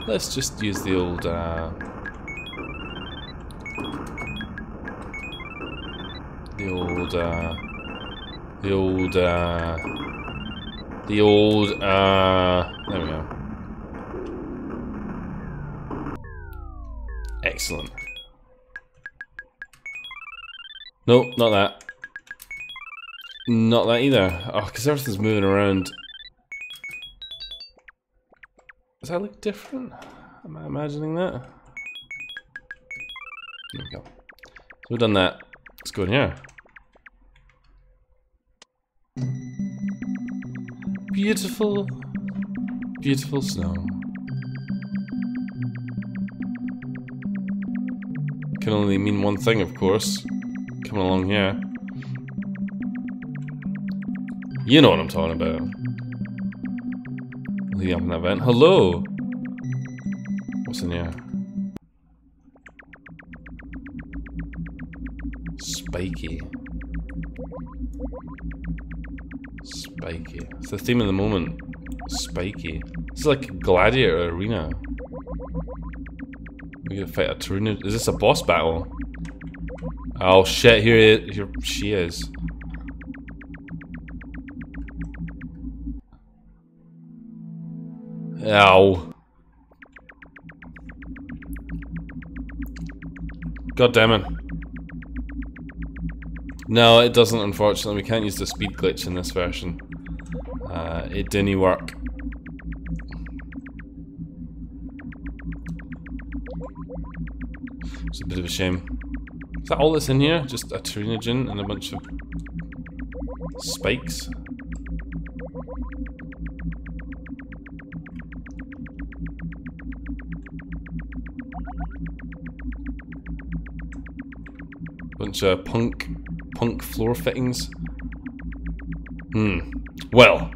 Let's just use the old, there we go. Excellent. Nope, not that. Not that either. Oh, because everything's moving around. Does that look different? Am I imagining that? There we go. So we've done that. Let's go in here. Beautiful, beautiful snow. Can only mean one thing, of course. Coming along here. You know what I'm talking about. Leading up in that vent. Hello! What's in here? Spiky. Spiky. It's the theme of the moment. Spiky. This is like a gladiator arena. We're gonna fight a Taruna. Is this a boss battle? Oh shit, here she is. Ow. God damn it. No, it doesn't, unfortunately. We can't use the speed glitch in this version. It didn't work. It's a bit of a shame. Is that all that's in here? Just a Trinogen and a bunch of spikes? Bunch of punk floor fittings. Well,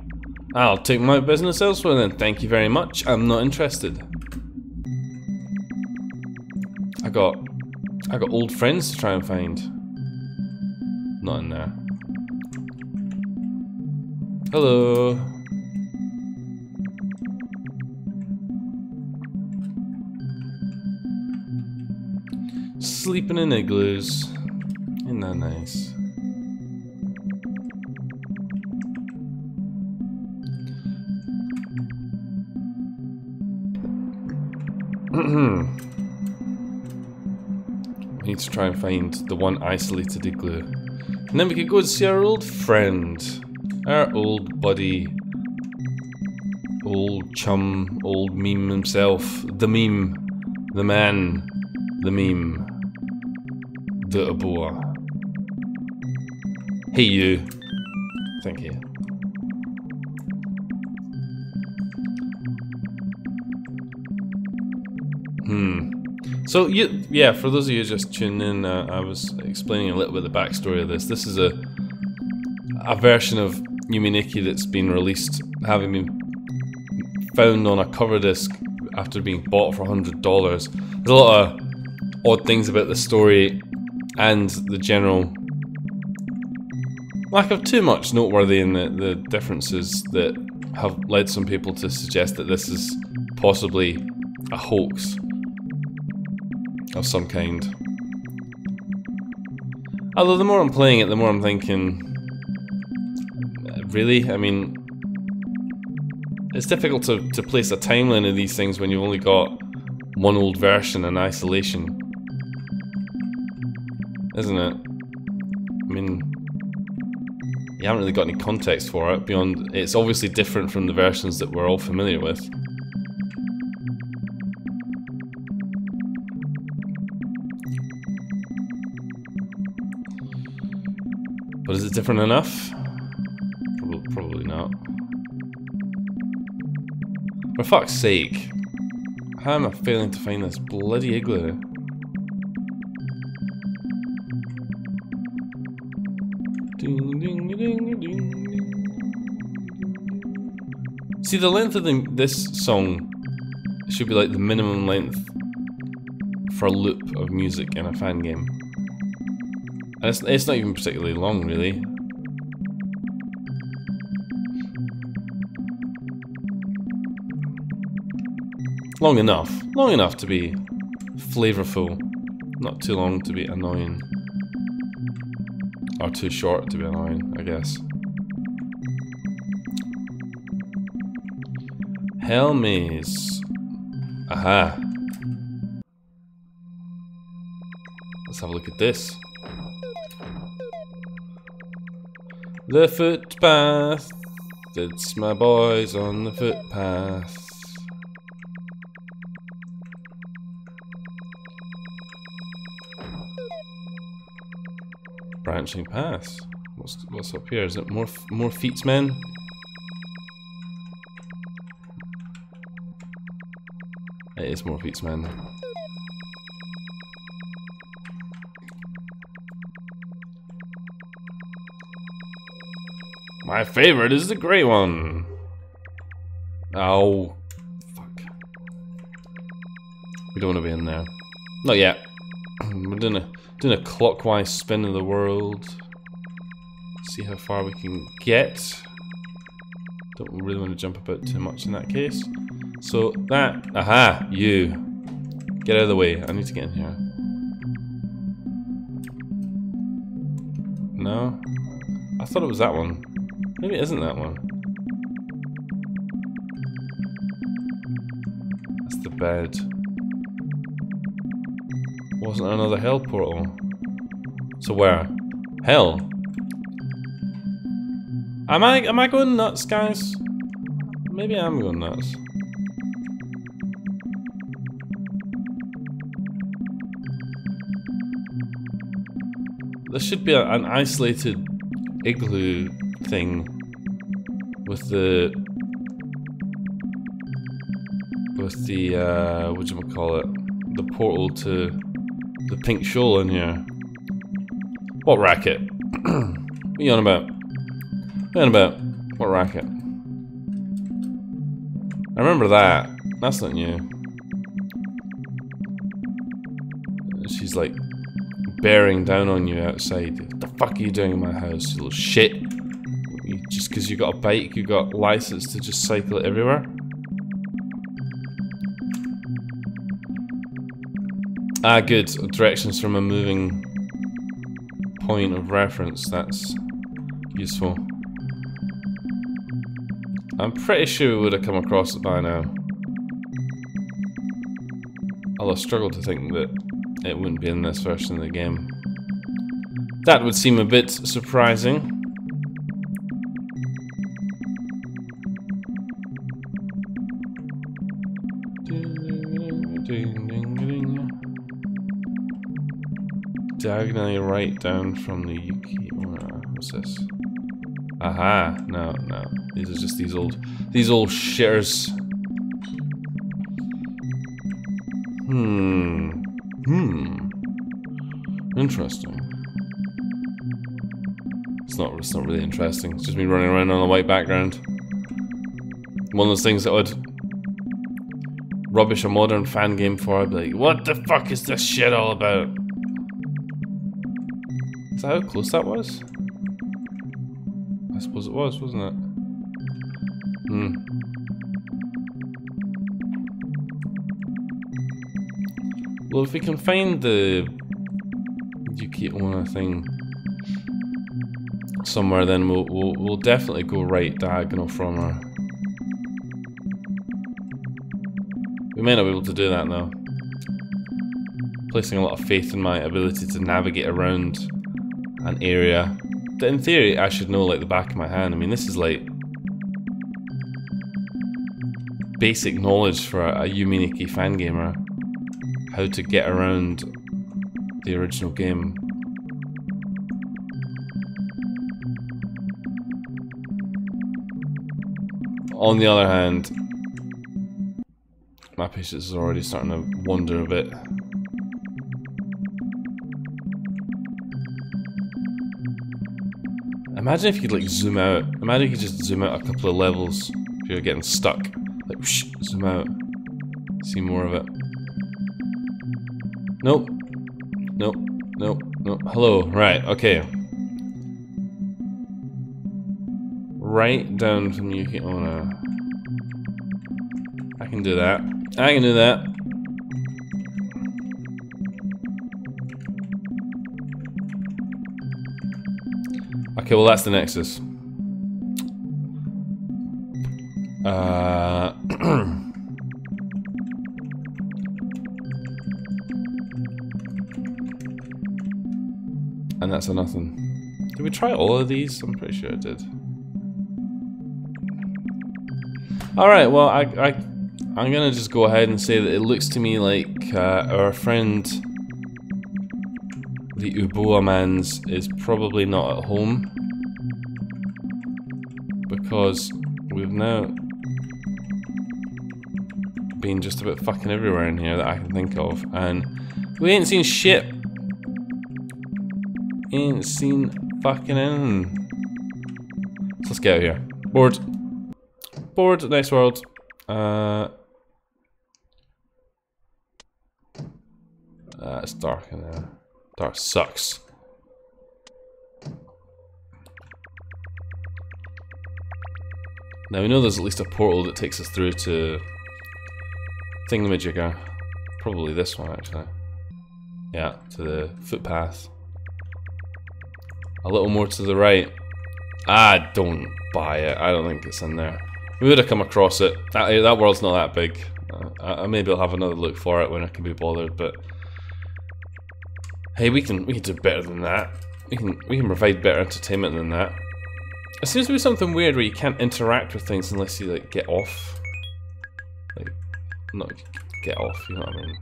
I'll take my business elsewhere then. Thank you very much. I'm not interested. I got old friends to try and find. Not in there. Hello. Sleeping in igloos. Isn't that nice? We need to try and find the one isolated igloo. And then we could go and see our old friend. Our old buddy. Old chum. Old meme himself. The meme. The man. The meme. The Uboa. Hey you. Thank you. So yeah, for those of you just tuning in, I was explaining a little bit of the backstory of this. This is a version of Yume Nikki that's been released, having been found on a cover disc after being bought for $100. There's a lot of odd things about the story and the general lack of too much noteworthy in the differences that have led some people to suggest that this is possibly a hoax of some kind. Although the more I'm playing it, the more I'm thinking, really? I mean, it's difficult to place a timeline of these things when you've only got one old version in isolation. Isn't it? I mean, you haven't really got any context for it beyond, it's obviously different from the versions that we're all familiar with. But is it different enough? Probably not. For fuck's sake. How am I failing to find this bloody igloo? Ding, ding, ding, ding. See, the length of this song should be like the minimum length for a loop of music in a fan game. And it's not even particularly long, really. Long enough to be flavorful, not too long to be annoying. Or too short to be annoying, I guess. Hell maze. Aha. Let's have a look at this. The footpath. It's my boys on the footpath. Branching paths. What's up here? Is it more feats, men? It is more feats, men. My favorite is the grey one. Oh, fuck. We don't want to be in there. Not yet. We're doing a clockwise spin of the world. See how far we can get. Don't really want to jump about too much in that case. So that, aha, you. Get out of the way, I need to get in here. No? I thought it was that one. Maybe it isn't that one. That's the bed. Wasn't there another hell portal? So where? Hell? Am I going nuts, guys? Maybe I'm going nuts. There should be an isolated igloo thing with the whatchamacallit, the portal to the pink shoal in here. What racket? What are you on about? What are you on about? What racket? I remember that. That's not new. She's like bearing down on you outside. What the fuck are you doing in my house, you little shit? Just because you got a bike, you got license to just cycle it everywhere? Ah, good. Directions from a moving point of reference. That's useful. I'm pretty sure we would have come across it by now. Although I struggle to think that it wouldn't be in this version of the game. That would seem a bit surprising. Diagonally right down from the Yuki. What's this? Aha! No. These are just these old shitters. Interesting. It's not really interesting. It's just me running around on a white background. One of those things that would rubbish a modern fan game for. I'd be like, what the fuck is this shit all about? Is that how close that was? I suppose it was, wasn't it? Well, if we can find the Yuki Onna thing somewhere, then we'll definitely go right diagonal from her. We may not be able to do that though. Placing a lot of faith in my ability to navigate around an area that in theory I should know like the back of my hand. I mean, this is like basic knowledge for a Yume Nikki fan gamer. How to get around the original game. On the other hand, my patience is already starting to wander a bit. Imagine if you could like zoom out. Imagine if you could just zoom out a couple of levels if you're getting stuck. Like whoosh, zoom out. See more of it. Nope. Nope. Nope. Nope. Hello. Right. Okay. Right down from you. Oh no. I can do that. I can do that. Okay, well that's the Nexus. And that's a nothing. Did we try all of these? I'm pretty sure I did. Alright, well I'm gonna just go ahead and say that it looks to me like our friend the Uboa mans is probably not at home, because we've now been just about fucking everywhere in here that I can think of, and we ain't seen shit. Ain't seen fucking anything. So let's get out of here. Bored. Bored. Next world. It's dark in there. Dark sucks. Now we know there's at least a portal that takes us through to Thingamajigger. Probably this one actually. Yeah, to the footpath. A little more to the right. I don't buy it. I don't think it's in there. We would have come across it. That world's not that big. Maybe I'll have another look for it when I can be bothered, but hey, we can do better than that. We can provide better entertainment than that. It seems to be something weird where you can't interact with things unless you like get off. Like, not get off, you know what I mean?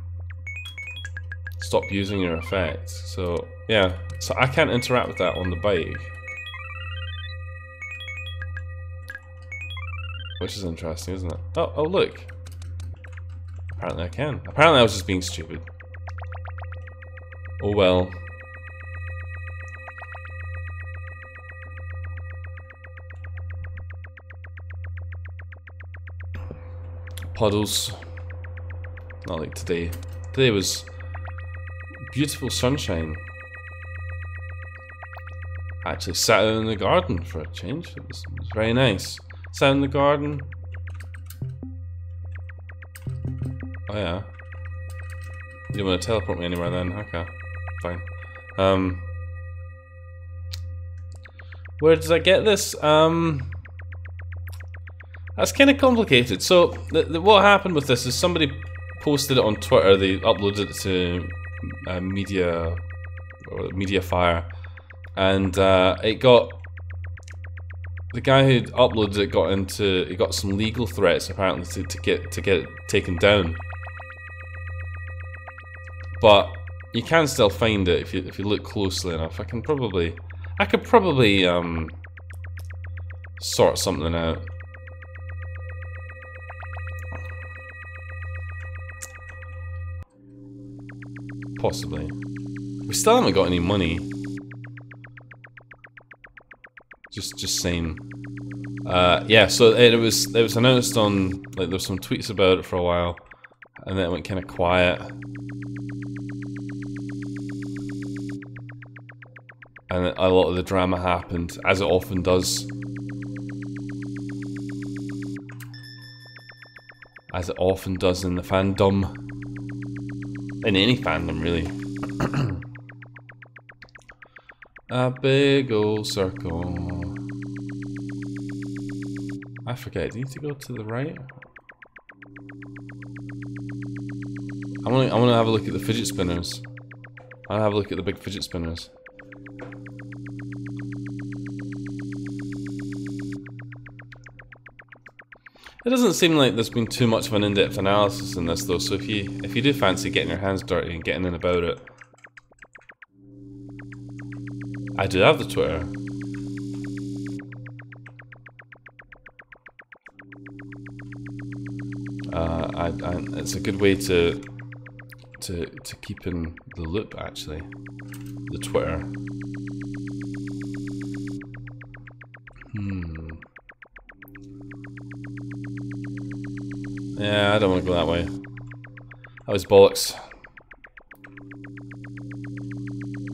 Stop using your effects. So yeah, so I can't interact with that on the bike, which is interesting, isn't it? Oh look. Apparently I can. Apparently I was just being stupid. Oh well. Puddles. Not like today. Today was beautiful sunshine. I actually sat out in the garden for a change. It was very nice. Sat in the garden. Oh yeah. You don't want to teleport me anywhere then? Okay. Fine. Where did I get this? That's kind of complicated. So, what happened with this is somebody posted it on Twitter. They uploaded it to Mediafire, and it got the guy who uploaded it got some legal threats apparently to get it taken down. But you can still find it if you look closely enough. I could probably sort something out. Possibly. We still haven't got any money. Just saying. Yeah. So it was announced on, like, there was some tweets about it for a while, and then it went kind of quiet. And a lot of the drama happened, as it often does. As it often does in the fandom. In any fandom, really. A big old circle. I forget, do you need to go to the right? I wanna have a look at the fidget spinners. I wanna have a look at the big fidget spinners. It doesn't seem like there's been too much of an in-depth analysis in this though, so if you do fancy getting your hands dirty and getting in about it, I do have the Twitter. It's a good way to keep in the loop, actually. The Twitter. Yeah, I don't want to go that way. That was bollocks.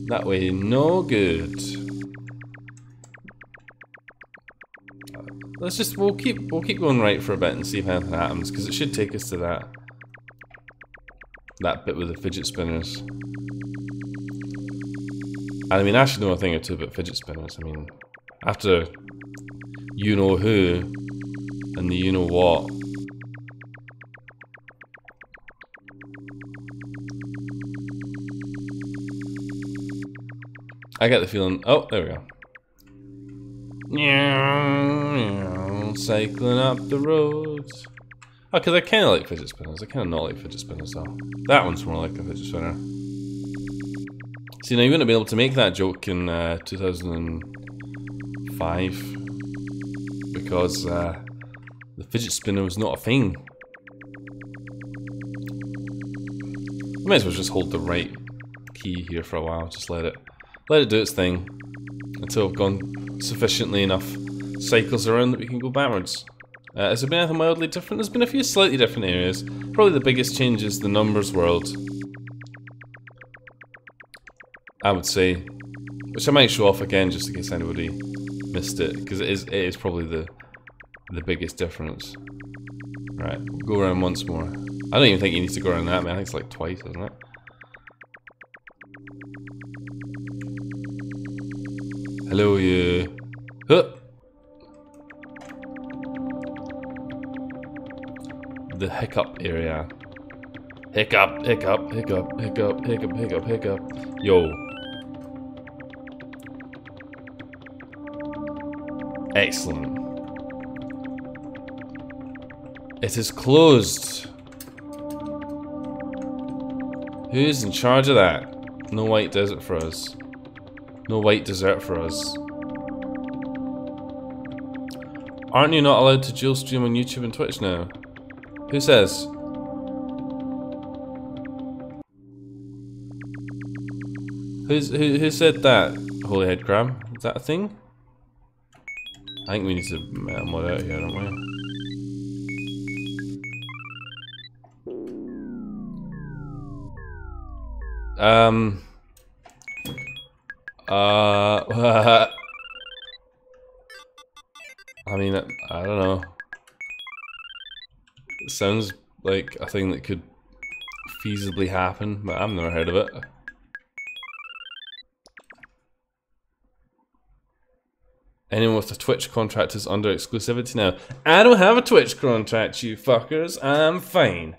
That way, no good. We'll keep going right for a bit and see if anything happens, because it should take us to that bit with the fidget spinners. And I mean, I should know a thing or two about fidget spinners. I mean, after you know who and the you know what. I get the feeling. Oh, there we go. Cycling up the roads. Oh, because I kind of like fidget spinners. I kind of not like fidget spinners though. That one's more like a fidget spinner. See, now you wouldn't be able to make that joke in 2005 because the fidget spinner was not a thing. You might as well just hold the right key here for a while. Just let it do its thing until we've gone sufficiently enough cycles around that we can go backwards. Has there been anything wildly different? There's been a few slightly different areas. Probably the biggest change is the numbers world, I would say, which I might show off again just in case anybody missed it, because it is probably the biggest difference. Right, go around once more. I don't even think you need to go around that, man. I think it's like twice, isn't it? Hello, you. Huh. The hiccup area. Hiccup, hiccup, hiccup, hiccup, hiccup, hiccup, hiccup. Yo. Excellent. It is closed. Who's in charge of that? No white desert for us. No white dessert for us. Aren't you not allowed to dual stream on YouTube and Twitch now? Who says? Who said that? Holy head crab? Is that a thing? I think we need to mod out here, don't we? I mean, I don't know. It sounds like a thing that could feasibly happen, but I've never heard of it. Anyone with a Twitch contract is under exclusivity now. I don't have a Twitch contract, you fuckers. I'm fine.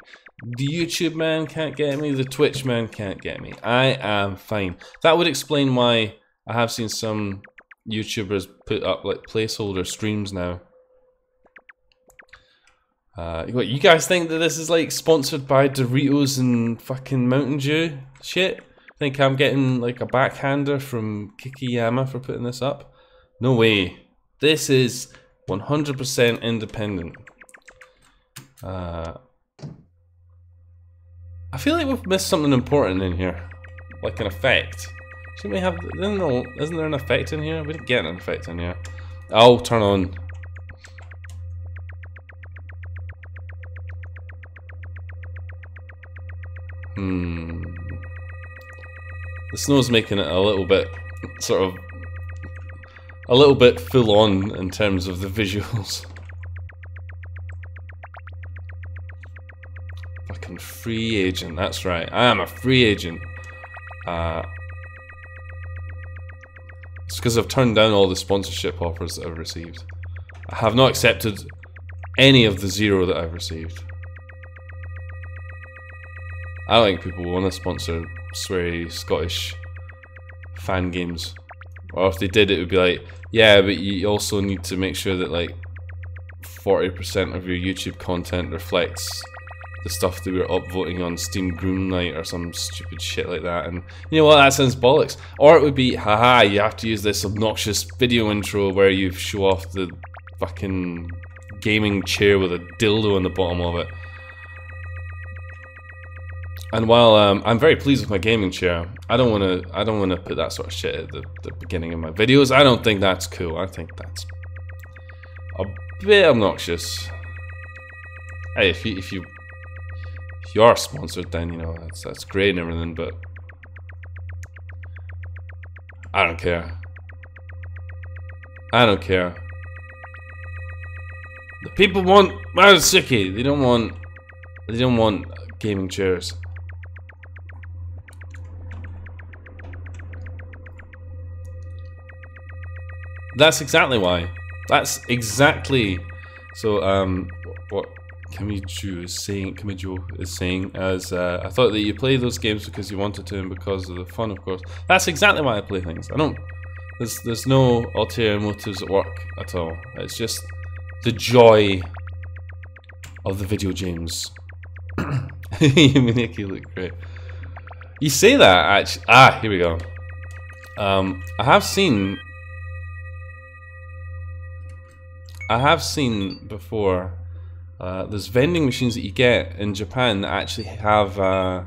The YouTube man can't get me, the Twitch man can't get me. I am fine. That would explain why I have seen some YouTubers put up like placeholder streams now. What, you guys think that this is like sponsored by Doritos and fucking Mountain Dew shit? Think I'm getting like a backhander from Kikiyama for putting this up? No way. This is 100% independent. I feel like we've missed something important in here. Like an effect. Shouldn't we have... Isn't there an effect in here? We didn't get an effect in here. I'll turn on. The snow's making it a little bit... sort of... a little bit full on in terms of the visuals. Fucking free agent, that's right. I am a free agent. It's because I've turned down all the sponsorship offers that I've received. I have not accepted any of the 0 that I've received. I don't think people want to sponsor sweary Scottish fan games. Or if they did, it would be like, yeah, but you also need to make sure that like 40% of your YouTube content reflects the stuff that we're upvoting on Steam Greenlight or some stupid shit like that. And you know what, that sounds bollocks. Or it would be, haha, you have to use this obnoxious video intro where you show off the fucking gaming chair with a dildo on the bottom of it. And while I'm very pleased with my gaming chair, I don't want to put that sort of shit at the beginning of my videos. I don't think that's cool. I think that's a bit obnoxious. Hey, if you are sponsored, then you know that's great and everything, but I don't care. I don't care. The people want Marisuki. They don't want gaming chairs. That's exactly why. That's exactly. So what Kamijo is saying as I thought that you play those games because you wanted to and because of the fun, of course. That's exactly why I play things. I don't. There's no ulterior motives at work at all. It's just the joy of the video games. Yume Nikki look great. You say that actually. Ah, here we go. I have seen before. There's vending machines that you get in Japan that actually have like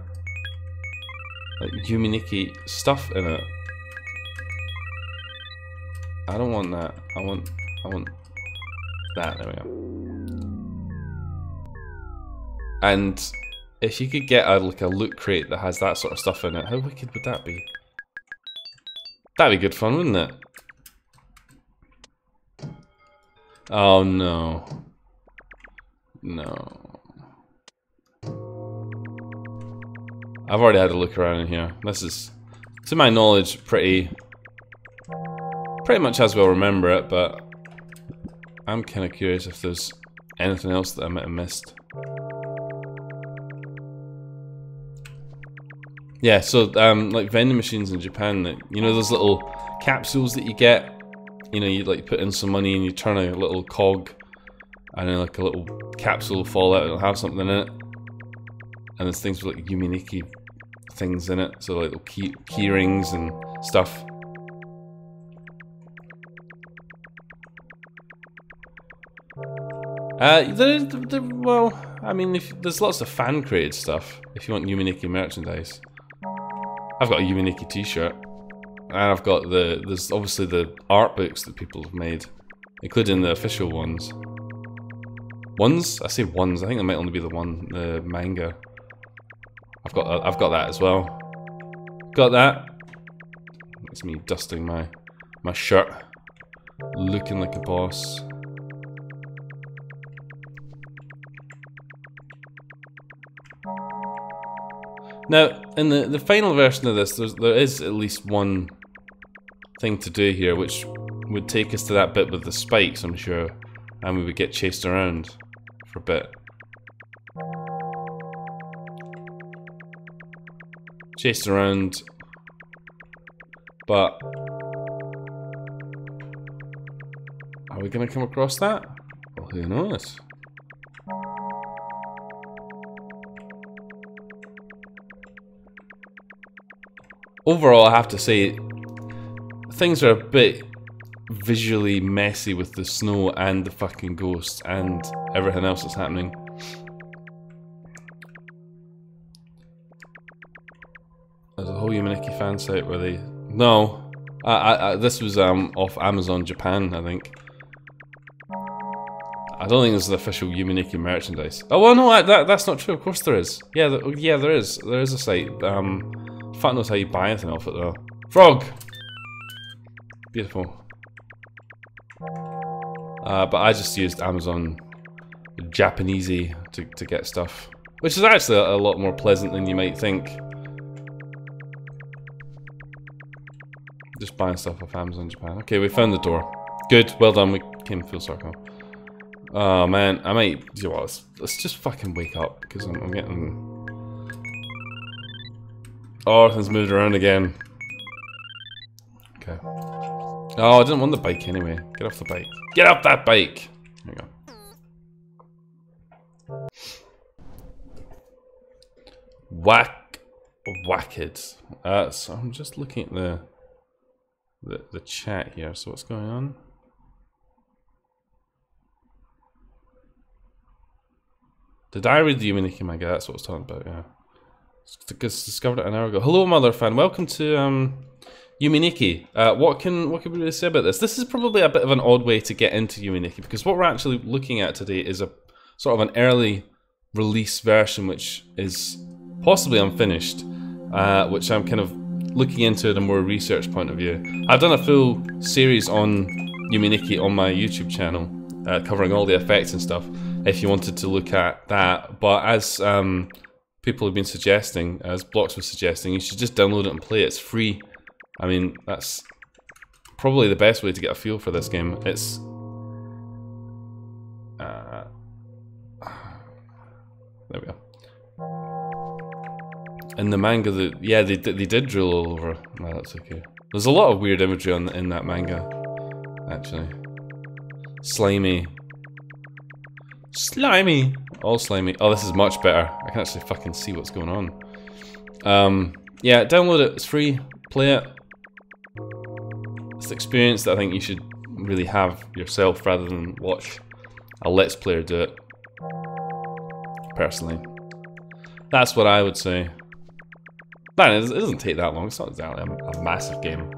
Yume Nikki stuff in it. I don't want that. I want that. There we go. And if you could get like a loot crate that has that sort of stuff in it, how wicked would that be? That'd be good fun, wouldn't it? Oh no. No. I've already had a look around in here. This is, to my knowledge, pretty much as we'll remember it, but I'm kind of curious if there's anything else that I might have missed. Yeah, so like vending machines in Japan, that you know those little capsules that you get. You know, you like put in some money and you turn a little cog, and then like a little capsule will fall out and it'll have something in it. And there's things with like Yume Nikki things in it, so like little key rings and stuff. Well, I mean, there's lots of fan created stuff. If you want Yume Nikki merchandise, I've got a Yume Nikki t-shirt, and I've got there's obviously the art books that people have made, including the official ones. I say ones. I think there might only be the manga. I've got that as well. Got that. It's me dusting my shirt, looking like a boss. Now, in the final version of this, there is at least one thing to do here, which would take us to that bit with the spikes, I'm sure, and we would get chased around for a bit. Chased around, but are we going to come across that? Well, who knows? Overall, I have to say, things are a bit visually messy with the snow and the fucking ghosts and everything else that's happening. There's a whole Yume Nikki fan site where they... No. This was off Amazon Japan, I think. I don't think this is the official Yume Nikki merchandise. Oh, well, no, that's not true. Of course there is. Yeah, there is. There is a site. Fuck knows how you buy anything off it, though. Frog! Beautiful. But I just used Amazon Japanesey to get stuff. Which is actually a lot more pleasant than you might think. Just buying stuff off Amazon Japan. Okay, we found the door. Good, well done, we came full circle. Oh man, I might... You know what, let's just fucking wake up, because I'm getting... Oh, everything's moved around again. Okay. Oh, I didn't want the bike anyway. Get off the bike. Get off that bike! There you go. Whacked. So I'm just looking at the chat here. So what's going on? Did I read the Yume Nikki manga? That's what I was talking about, yeah. Discovered it an hour ago. Hello, Mother fan. Welcome to Yume Nikki. What can we really say about this? This is probably a bit of an odd way to get into Yume Nikki, because what we're actually looking at today is a sort of an early release version, which is possibly unfinished, which I'm kind of looking into at a more research point of view. I've done a full series on Yume Nikki on my YouTube channel, covering all the effects and stuff, if you wanted to look at that. But as people have been suggesting, as Blocks was suggesting, you should just download it and play it. It's free. I mean, that's probably the best way to get a feel for this game. It's there we go. In the manga, yeah, they did drill all over. No, that's okay. There's a lot of weird imagery in that manga, actually. Slimy. Slimy! All slimy. Oh, this is much better. I can actually fucking see what's going on. Yeah, download it. It's free. Play it. It's the experience that I think you should really have yourself rather than watch a Let's Player do it. Personally. That's what I would say. Man, it doesn't take that long. It's not exactly a massive game.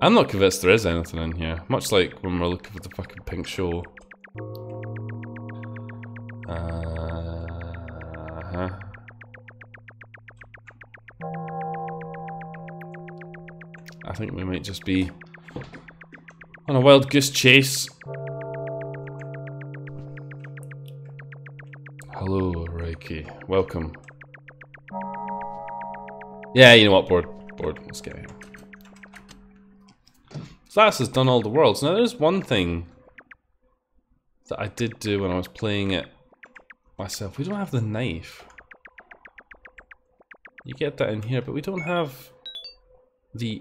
I'm not convinced there is anything in here. Much like when we're looking for the fucking pink show. I think we might just be on a wild goose chase. Hello, Reiki. Welcome. Yeah, you know what? Bored. Let's get here. So that's has done all the worlds. Now there's one thing that I did do when I was playing it myself. We don't have the knife. You get that in here, but we don't have the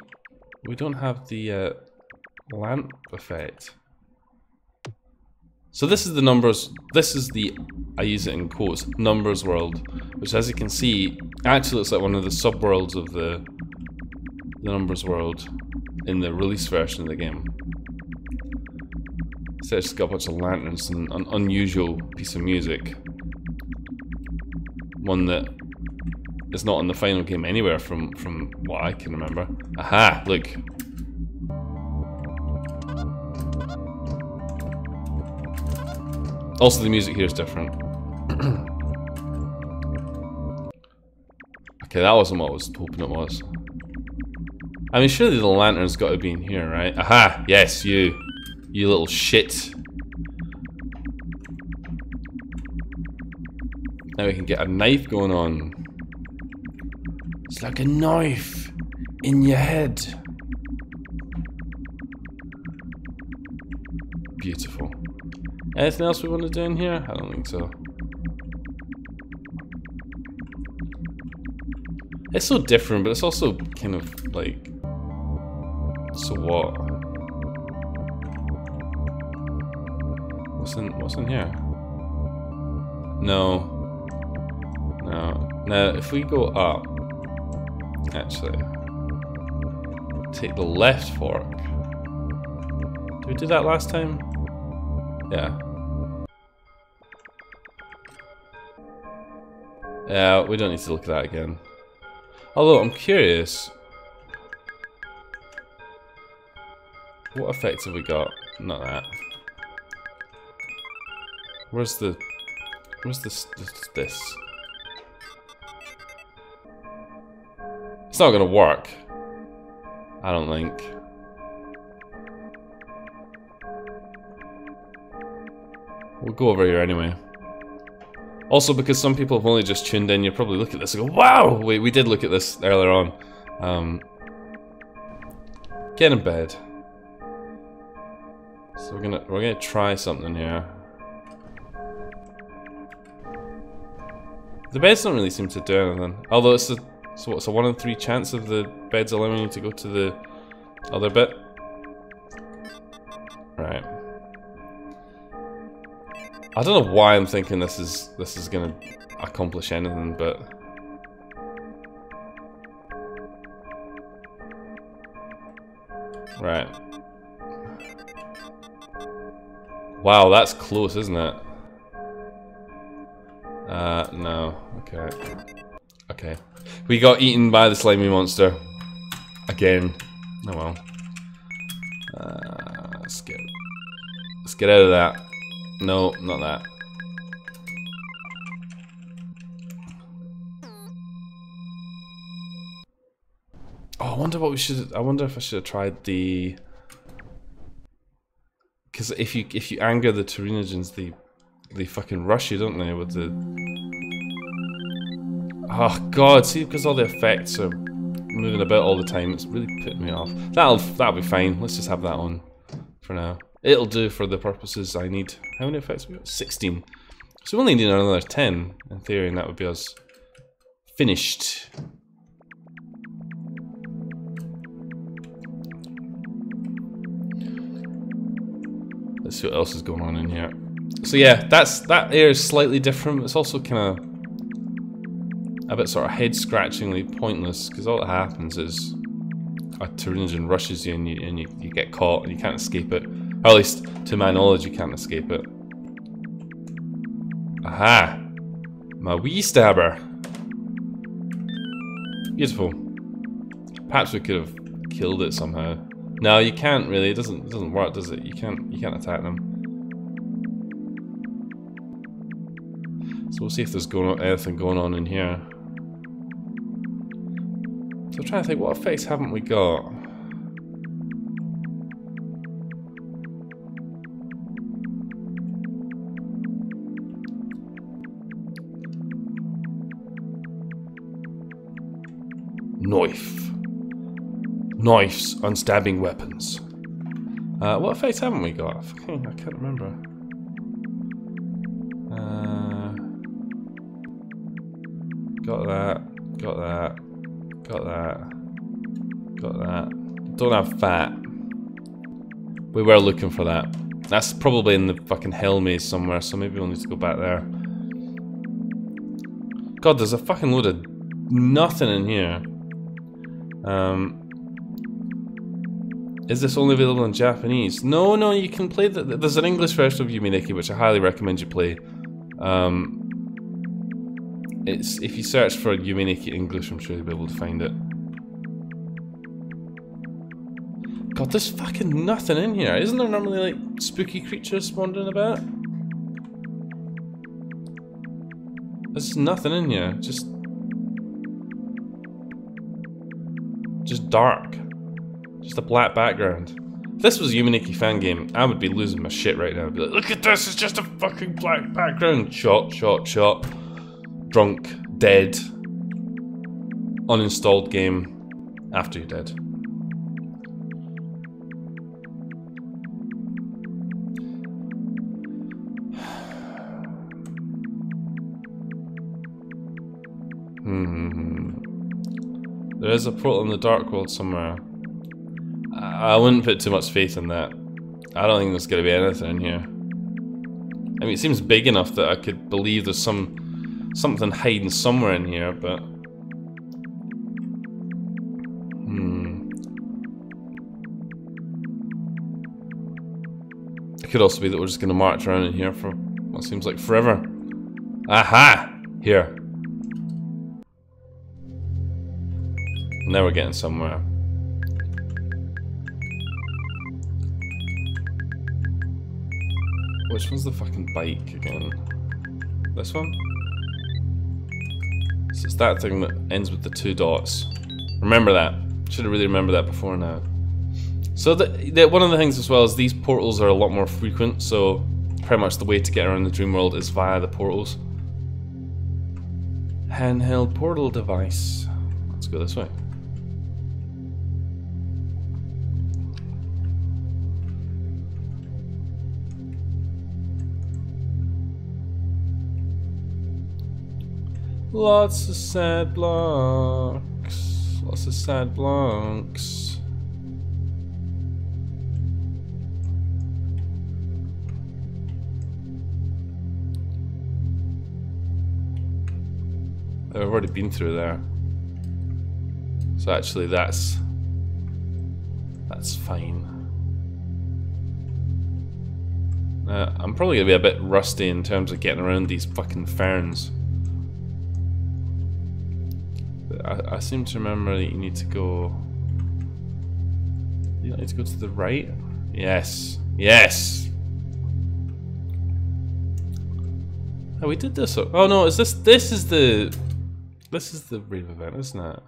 lamp effect. So this is the numbers. This is the, I use it in quotes, numbers world, which, as you can see, actually looks like one of the subworlds of the numbers world in the release version of the game. So it's got a bunch of lanterns and an unusual piece of music. One that is not in the final game anywhere from what I can remember. Aha, look. Also, the music here is different. Okay, that wasn't what I was hoping it was. I mean, surely the lantern's got to be in here, right? Aha! Yes, you little shit. Now we can get a knife going on. It's like a knife in your head. Beautiful. Anything else we want to do in here? I don't think so. It's so different, but it's also kind of like, so what? What's in here? No. Now, if we go up, actually, take the left fork. Did we do that last time? Yeah. Yeah, we don't need to look at that again. Although, I'm curious. What effects have we got? Not that. Where's this? It's not gonna work. I don't think. We'll go over here anyway. Also, because some people have only just tuned in, you'll probably look at this and go, "Wow!" Wait, we did look at this earlier on. Get in bed. So we're gonna try something here. The beds don't really seem to do anything. Although it's it's a 1 in 3 chance of the beds allowing you to go to the other bit. Right. I don't know why I'm thinking this is gonna accomplish anything, but right. Wow, that's close, isn't it? No. Okay. Okay. We got eaten by the slimy monster. Again. Oh well. Let's get out of that. No, not that. Oh, I wonder what we should. I wonder if I should have tried the. Because if you anger the Pterinogens, they fucking rush you, don't they? With the. Oh god! See, because all the effects are moving about all the time, it's really putting me off. That'll be fine. Let's just have that on for now. It'll do for the purposes I need. How many effects we got? 16. So we only need another 10 in theory, and that would be us finished. Let's see what else is going on in here. So yeah, that air is slightly different. It's also kind of a bit sort of head-scratchingly pointless, because all that happens is a Pterinogen rushes you and you get caught and you can't escape it. Or at least, to my knowledge, you can't escape it. Aha! My wee stabber! Beautiful. Perhaps we could have killed it somehow. No, you can't really. It doesn't work, does it? You can't attack them. So we'll see if there's anything going on in here. So I'm trying to think, what effects haven't we got? Knife. Knives, unstabbing weapons. What effects haven't we got? I can't remember. Got that. Got that. Got that. Got that. Don't have fat. We were looking for that. That's probably in the fucking hell maze somewhere, so maybe we'll need to go back there. God, there's a fucking load of nothing in here. Is this only available in Japanese? No, no, you can play there's an English version of Yume Nikki, which I highly recommend you play. It's if you search for Yume Nikki English, I'm sure you'll be able to find it. God, there's fucking nothing in here. Isn't there normally like spooky creatures wandering about? There's nothing in here. Just dark. Just a black background. If this was a Yume Nikki fan game, I would be losing my shit right now. I'd be like, look at this, it's just a fucking black background. Shot, shot, shot. Drunk, dead. Uninstalled game after you're dead. There is a portal in the Dark World somewhere. I wouldn't put too much faith in that. I don't think there's going to be anything in here. I mean, it seems big enough that I could believe there's something hiding somewhere in here, but... It could also be that we're just going to march around in here for what seems like forever. Aha! Here. Now we're getting somewhere. Which one's the fucking bike again? This one? So it's that thing that ends with the 2 dots. Remember that. Should have really remembered that before now. So one of the things as well is these portals are a lot more frequent, so pretty much the way to get around the dream world is via the portals. Handheld portal device. Let's go this way. Lots of sad blocks. Lots of sad blocks. I've already been through there. So actually that's fine. I'm probably gonna be a bit rusty in terms of getting around these fucking ferns. But I seem to remember that you need to go... You don't need to go to the right? Yes. Yes! Oh, we did this. Oh no, is this... This is the rave event, isn't it?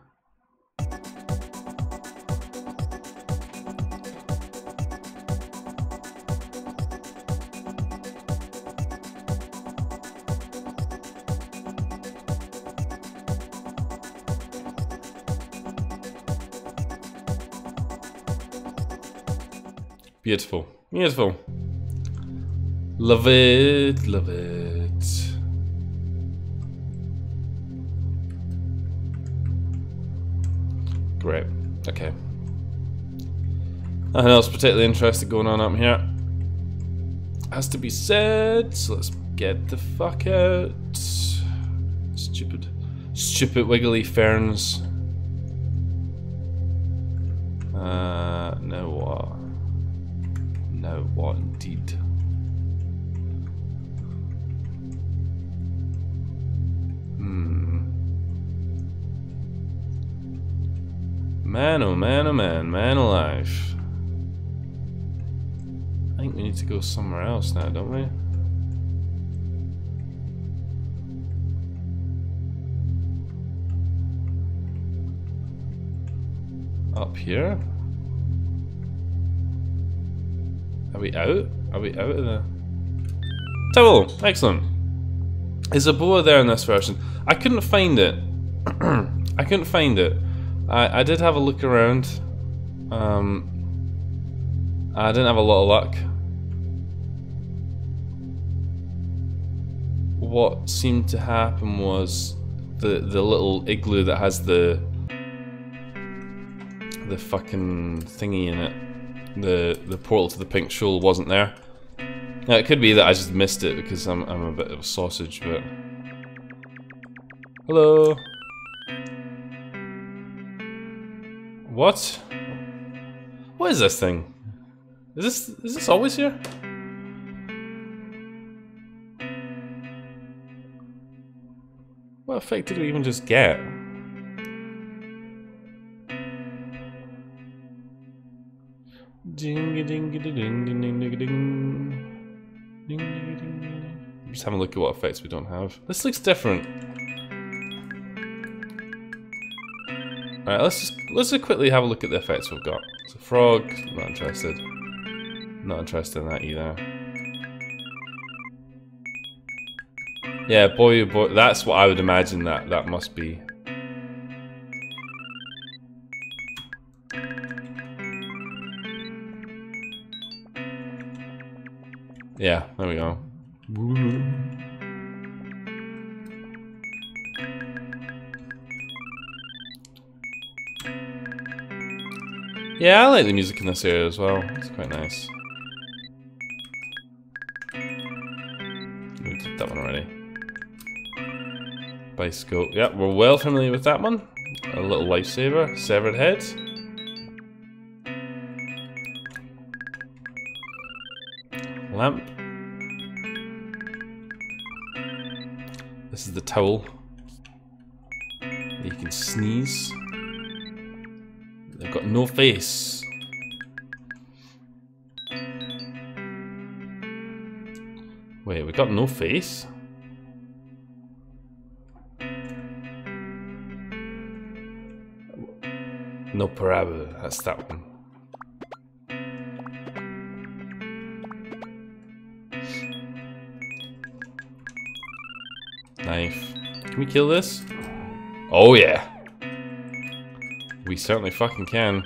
Beautiful. Beautiful. Love it. Love it. Great. Okay. Nothing else particularly interesting going on up here. Has to be said, so let's get the fuck out. Stupid. Stupid wiggly ferns. Now what? Now what indeed? Man, oh man, oh man, man alive. I think we need to go somewhere else now, don't we? Up here? Are we out? Are we out of the... Towel! Excellent! Is Uboa there in this version? I couldn't find it. I couldn't find it. I did have a look around. I didn't have a lot of luck. What seemed to happen was the little igloo that has the fucking thingy in it. The portal to the pink shoal wasn't there. Now it could be that I just missed it because I'm a bit of a sausage, but... Hello? What? What is this thing? Is this always here? What effect did we even just get? Just have a look at what effects we don't have. This looks different. Alright, let's just quickly have a look at the effects we've got. So frog, not interested. Not interested in that either. Yeah, boy, that's what I would imagine that must be. Yeah, there we go. Yeah, I like the music in this area as well. It's quite nice. We did that one already. Bicycle. Yeah, we're well familiar with that one. A little lifesaver. Severed head. Lamp. This is the towel. You can sneeze. They've got no face. Wait, we got no face? No parabola, that's that one. Knife. Can we kill this? Oh yeah. We certainly fucking can.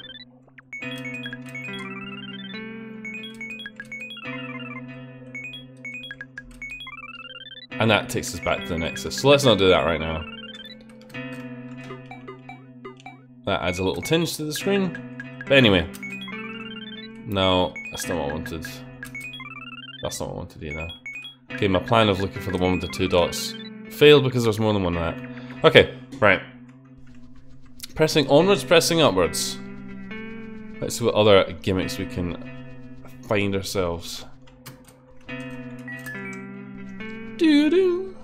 And that takes us back to the Nexus. So let's not do that right now. That adds a little tinge to the screen. But anyway. No, that's not what I wanted. That's not what I wanted either. Okay, my plan of looking for the one with the 2 dots failed because there's more than one of that. Okay, right. Pressing onwards, pressing upwards. Let's see what other gimmicks we can find ourselves. Doo-doo.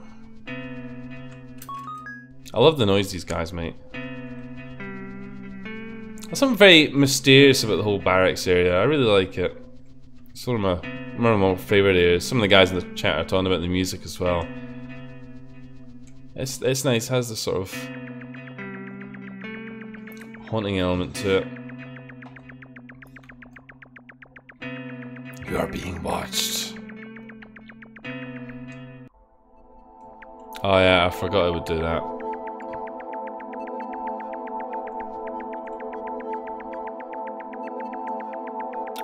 I love the noise these guys make. There's something very mysterious about the whole barracks area. I really like it. It's one of my favourite areas. Some of the guys in the chat are talking about the music as well. It's nice. It has this sort of haunting element to it. You are being watched. Oh yeah, I forgot I would do that.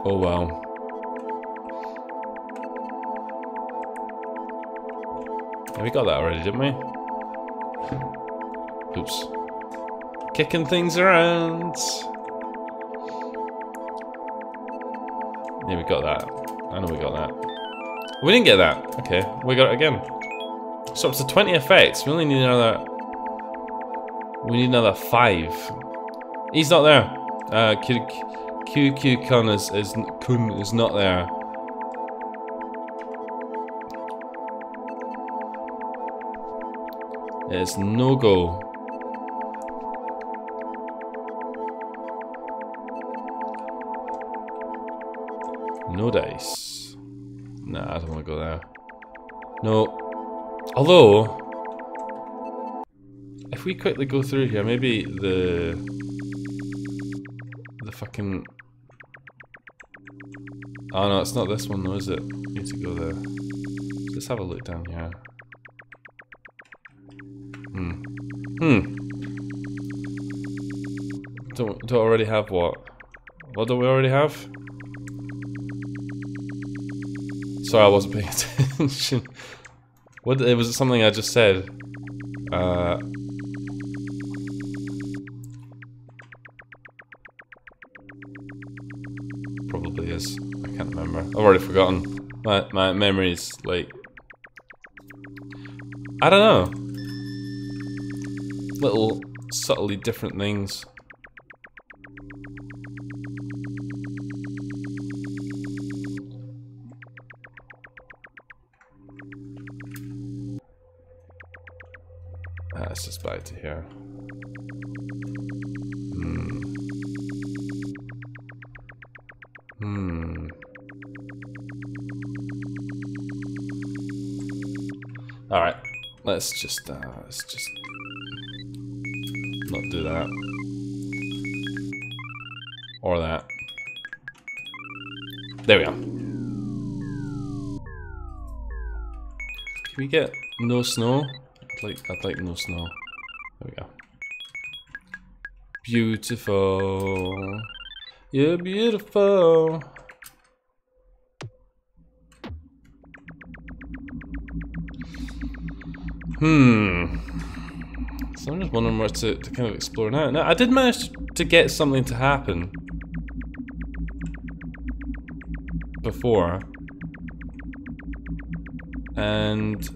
Oh wow. Yeah, we got that already, didn't we? Oops. Kicking things around. Yeah, we got that. I know we got that. We didn't get that. Okay, we got it again. So up to 20 effects. We only need another. We need another 5. He's not there. QQ Kun is not there. It's no go. No dice. Nah, I don't want to go there. No. Although, if we quickly go through here, maybe the fucking. Oh no, it's not this one though, is it? We need to go there. Let's have a look down here. Don't already have what? What do we already have? Sorry, I wasn't paying attention. What? It was something I just said. Probably is. I can't remember. I've already forgotten. My memory is like. I don't know. Little subtly different things. Let's just back to here. All right, let's just not do that or that. There we go. Can we get no snow? I'd like no snow. There we go. Beautiful. You're beautiful. So I'm just wondering where to kind of explore now. Now, I did manage to get something to happen before. And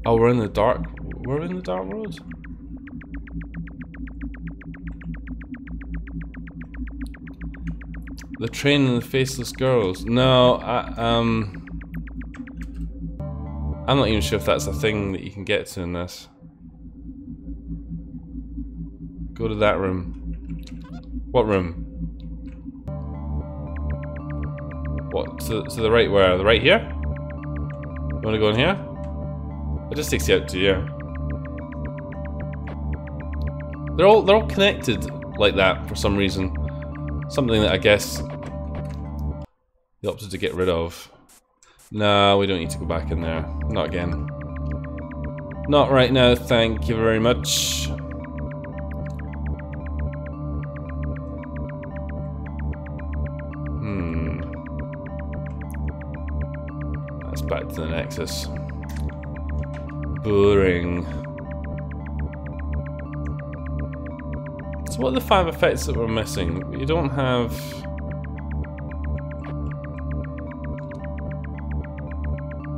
oh, we're in the dark. We're in the dark world. The train and the faceless girls. No, I'm not even sure if that's a thing that you can get to in this. Go to that room. What room? What? To the right where? The right here? You want to go in here? It just takes you out to here. They're all connected like that for some reason. Something that I guess they opted to get rid of. No, we don't need to go back in there. Not again. Not right now, thank you very much. That's back to the Nexus. Boring. So what are the 5 effects that we're missing? You don't have...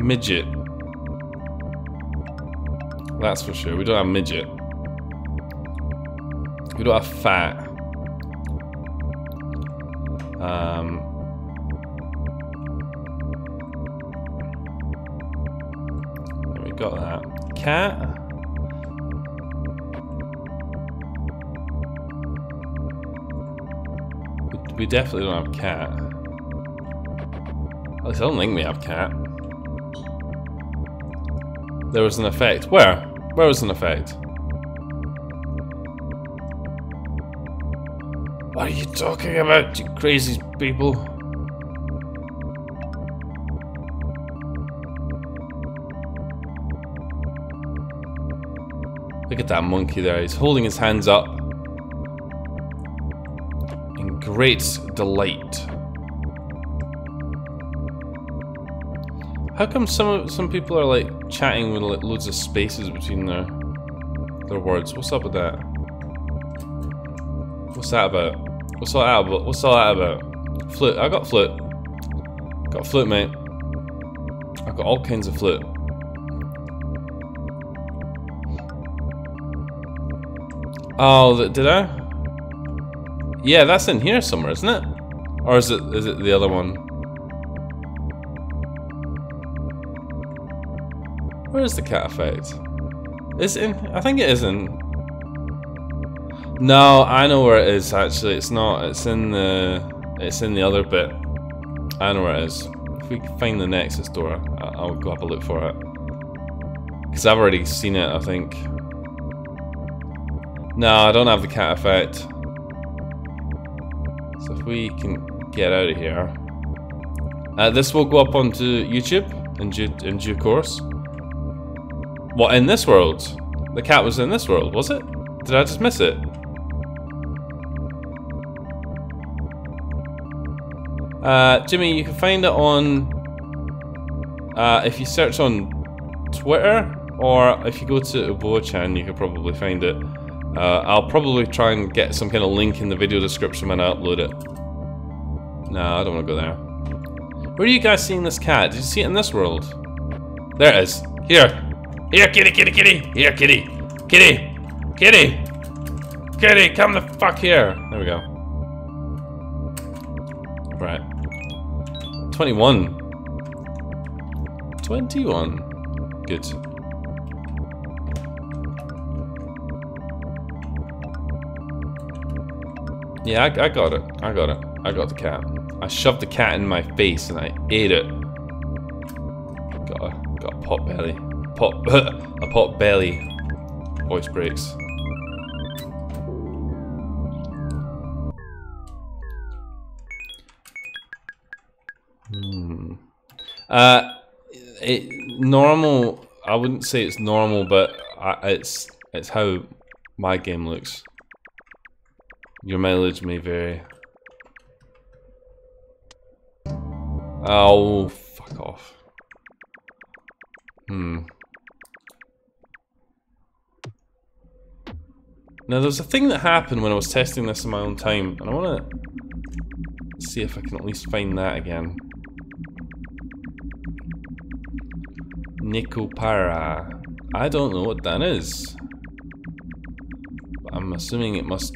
midget. That's for sure. We don't have midget. We don't have fat. got that. Cat? We definitely don't have cat. At least I don't think we have cat. There was an effect. Where? Where was an effect? What are you talking about, you crazy people? Look at that monkey there. He's holding his hands up in great delight. How come some people are like chatting with like loads of spaces between their words? What's up with that? What's that about? What's all that about? What's all that about? Flute. I got flute. Got flute, mate. I've got all kinds of flute. Oh, did I? Yeah, that's in here somewhere, isn't it? Or is it the other one? Where is the cat effect? Is it in? I think it is in. No, I know where it is actually. It's not. It's in the other bit. I know where it is. If we can find the Nexus door, I'll go have a look for it. Because I've already seen it, I think. No, I don't have the cat effect. So if we can get out of here. This will go up onto YouTube in due course. What, in this world? The cat was in this world, was it? Did I just miss it? Jimmy, you can find it on... if you search on Twitter, or if you go to Uboa chan, you can probably find it. I'll probably try and get some kind of link in the video description when I upload it. No, I don't want to go there. Where are you guys seeing this cat? Did you see it in this world? There it is. Here. Here, kitty, kitty, kitty. Here, kitty. Kitty. Kitty. Kitty, come the fuck here. There we go. Right. 21. 21. Good. Yeah, I got it. I got it. I got the cat. I shoved the cat in my face and I ate it. Got a pot belly. A pot belly. Voice breaks. Normal. I wouldn't say it's normal, but it's how my game looks. Your mileage may vary. Oh, fuck off. Now, there's a thing that happened when I was testing this in my own time, and I want to see if I can at least find that again. Nicopara. I don't know what that is. But I'm assuming it must,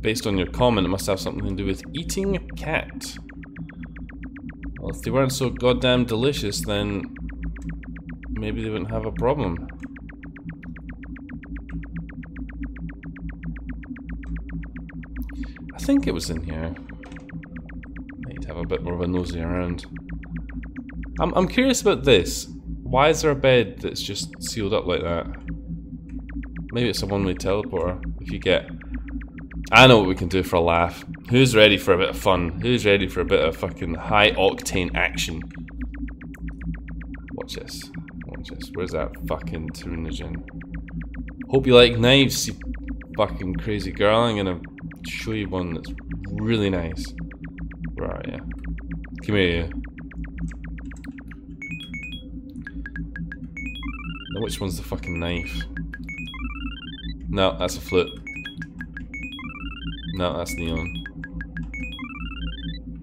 based on your comment, it must have something to do with eating a cat. Well, if they weren't so goddamn delicious, then maybe they wouldn't have a problem. I think it was in here. Need to have a bit more of a nosy around. I'm curious about this. Why is there a bed that's just sealed up like that? Maybe it's a one-way teleporter. If you get... I know what we can do for a laugh. Who's ready for a bit of fun? Who's ready for a bit of fucking high-octane action? Watch this. Watch this. Where's that fucking Turnigen? Hope you like knives, you fucking crazy girl. I'm gonna show you one that's really nice. Where are you? Come here, you. Now, which one's the fucking knife? No, that's a flute. No, that's neon.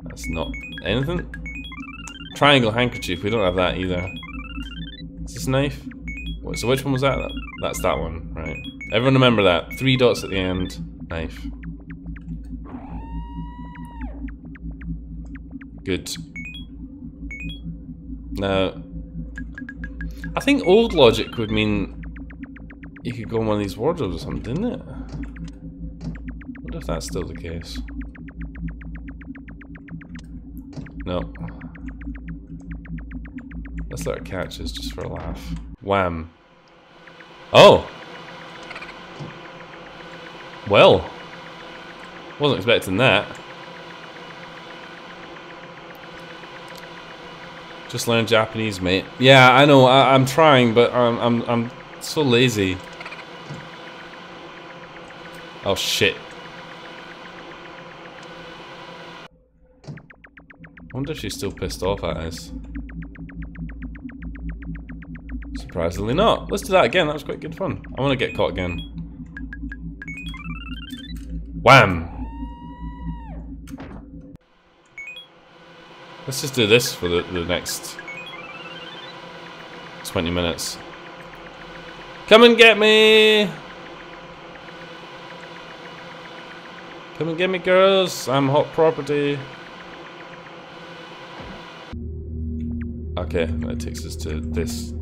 That's not anything. Triangle handkerchief, we don't have that either. Is this a knife? What, so which one was that? That's that one, right. Everyone remember that. 3 dots at the end. Knife. Good. Now, I think old logic would mean you could go in one of these wardrobes or something, didn't it? I wonder if that's still the case. No. Let's let her catch us just for a laugh. Wham. Oh! Well. Wasn't expecting that. Just learn Japanese, mate. Yeah, I know. I'm trying, but I'm so lazy. Oh shit. I wonder if she's still pissed off at us. Surprisingly not. Let's do that again. That was quite good fun. I want to get caught again. Wham! Let's just do this for the next 20 minutes. Come and get me! Come and get me, girls. I'm hot property. Okay, that takes us to this.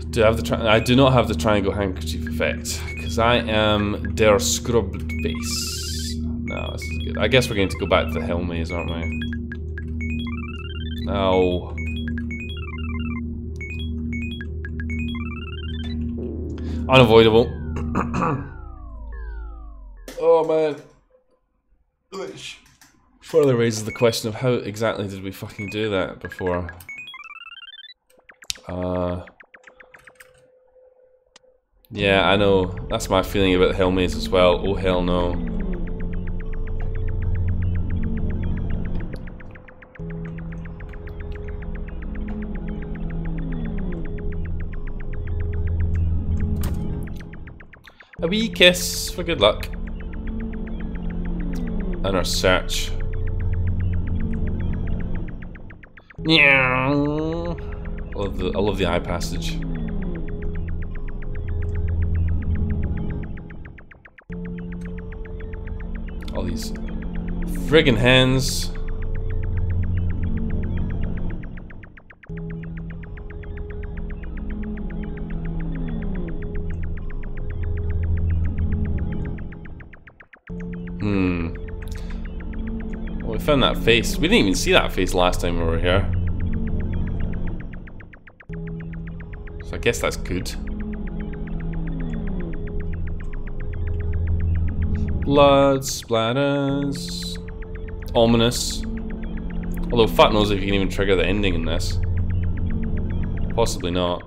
Do I have the I do not have the triangle handkerchief effect because I am der scrubbed face. No, this is good. I guess we're going to go back to the hell maze, aren't we? No. Unavoidable. Oh man. Which further raises the question of how exactly did we fucking do that before? Yeah, I know. That's my feeling about the hell maze as well. Oh hell no. A wee kiss for good luck. And our search. I love the eye passage. All these friggin' hens. Well, we found that face. We didn't even see that face last time we were here. So I guess that's good. Blood splatters. Ominous. Although fuck knows if you can even trigger the ending in this. Possibly not.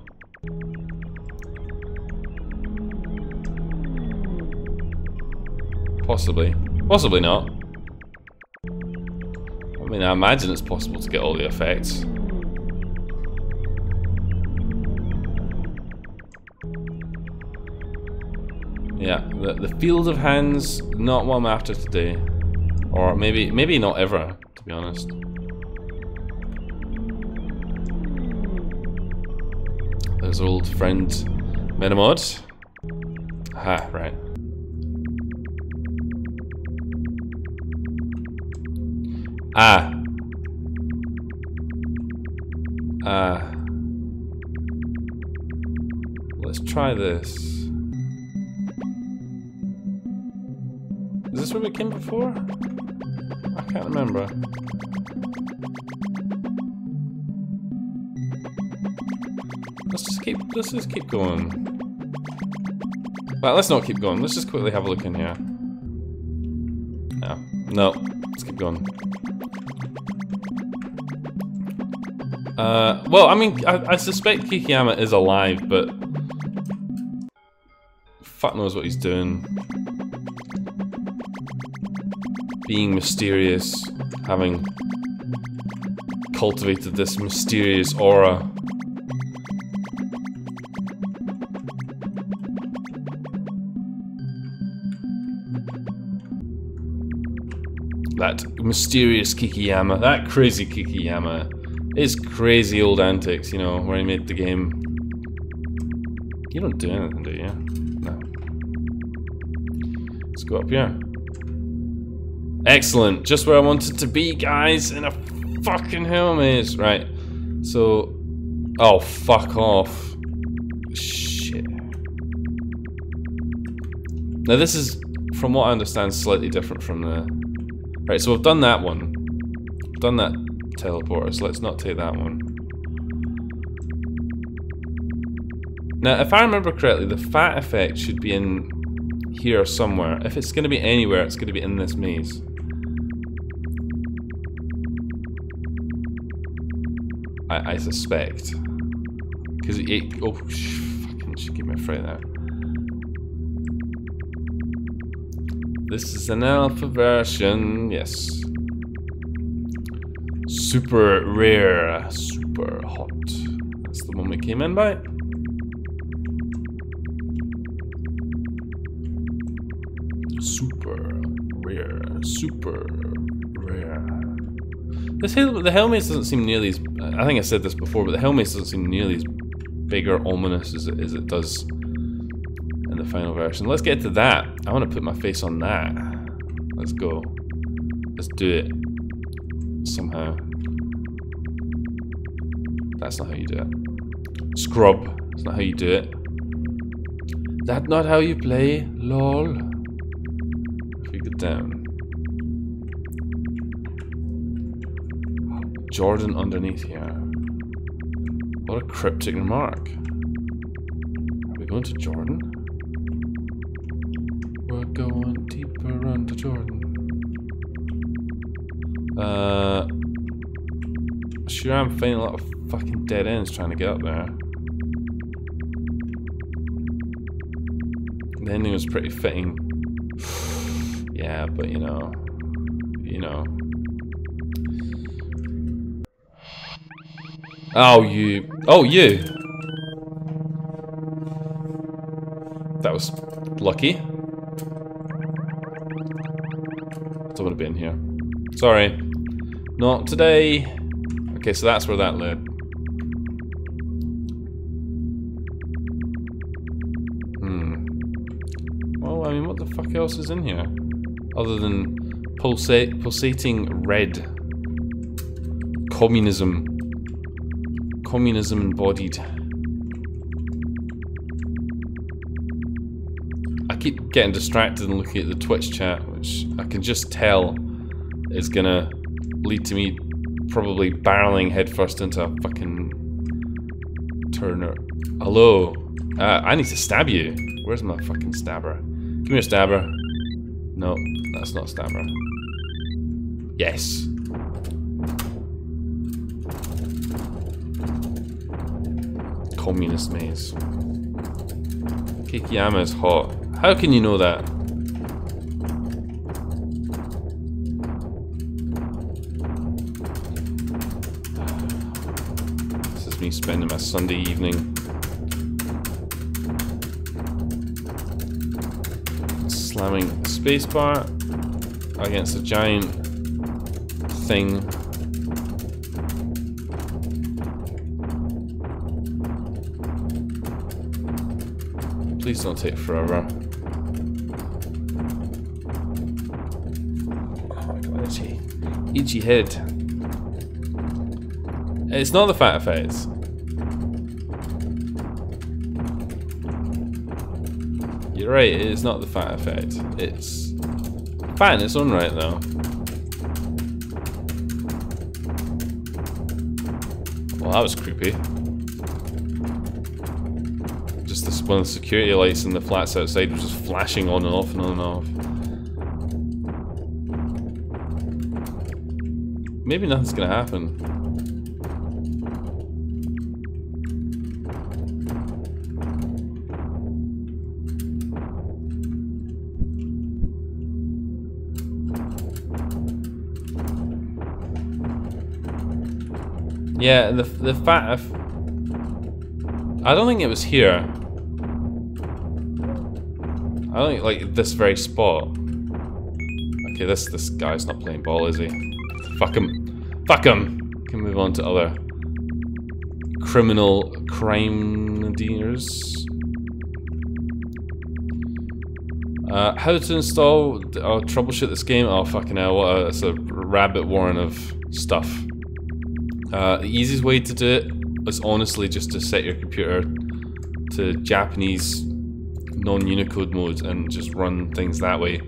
Possibly. Possibly not. I mean, I imagine it's possible to get all the effects. Yeah, the field of hands, not what I'm after today. Or maybe not ever, to be honest. There's old friend Menamod. Aha, right. Let's try this. Is this where we came before? I can't remember. Let's just keep going. Well, let's not keep going. Let's just quickly have a look in here. No, let's keep going. Well, I mean, I suspect Kikiyama is alive, but fuck knows what he's doing. Being mysterious, having cultivated this mysterious aura. That mysterious Kikiyama, that crazy Kikiyama. His crazy old antics, you know, where he made the game. You don't do anything, do you? No. Let's go up here. Excellent, just where I wanted to be, guys, in a fucking hell maze. Right, So, oh, fuck off. Shit. Now this is, from what I understand, slightly different from the... Right, so we've done that one. We've done that teleporter, so let's not take that one. Now, if I remember correctly, the fat effect should be in here somewhere. If it's going to be anywhere, it's going to be in this maze. I suspect. Because it... Oh, fucking should give me a fright there. This is an alpha version, yes. Super rare, super hot. That's the one we came in by. Super rare, super rare. The Hellmace doesn't seem nearly as... I think I said this before, but the Hellmace doesn't seem nearly as big or ominous as it does in the final version. Let's get to that. I want to put my face on that. Let's go. Let's do it. Somehow. That's not how you do it. Scrub. That's not how you do it. That's not how you play, lol. If we go down. Jordan underneath here. What a cryptic remark. Are we going to Jordan? We're going deeper onto Jordan. Sure, I'm finding a lot of fucking dead ends trying to get up there. The ending was pretty fitting. Yeah, but you know. Oh, you. Oh, you. That was lucky. Don't want to be in here. Sorry. Not today. Okay, so that's where that led. Well, I mean, what the fuck else is in here? Other than pulsating red. Communism. Communism embodied. I keep getting distracted and looking at the Twitch chat, which I can just tell is gonna lead to me probably barreling headfirst into a fucking Turner. Hello. I need to stab you. Where's my fucking stabber? Give me a stabber. No, that's not a stabber. Yes. Communist maze. Kikiyama is hot. How can you know that? This is me spending my Sunday evening slamming the spacebar against a giant thing. Please don't take forever. Oh my god, itchy. Itchy head. It's not the fat effect. You're right, it is not the fat effect. It's fat in its own right though. Well, that was creepy. Just this one of the security lights in the flats outside was just flashing on and off and on and off. Maybe nothing's gonna happen. Yeah, the fat. I don't think it was here. I don't think, like, this very spot. Okay, this guy's not playing ball, is he? Fuck him. Fuck him! Can move on to other criminal crime dealers. How to install or troubleshoot this game? Oh fucking hell! It's a rabbit warren of stuff. The easiest way to do it is honestly just to set your computer to Japanese non-Unicode mode and just run things that way.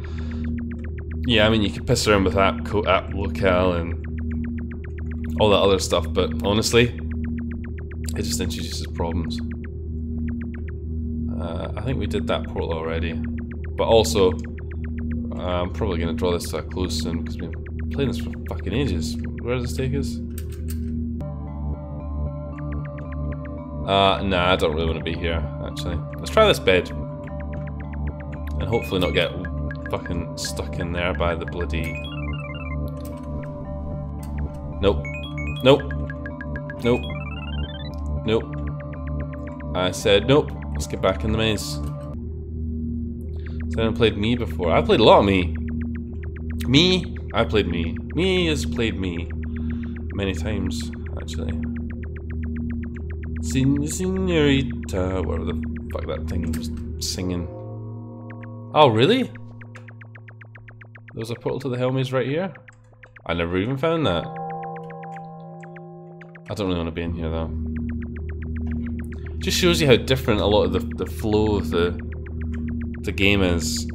Yeah, I mean, you can piss around with app locale and all that other stuff, but honestly, it just introduces problems. I think we did that portal already, but also, I'm probably going to draw this to a close soon because we've been playing this for fucking ages. Where does this take us? Nah, I don't really want to be here, actually. Let's try this bed. And hopefully not get fucking stuck in there by the bloody... Nope. Nope. Nope. Nope. I said nope. Let's get back in the maze. Has anyone played me before? I played a lot of me. Me? I played me. Me has played me. Many times, actually. Senorita, whatever the fuck that thing was singing. Oh, really? There was a portal to the Hell Maze right here? I never even found that. I don't really want to be in here though. Just shows you how different a lot of the flow of the game is.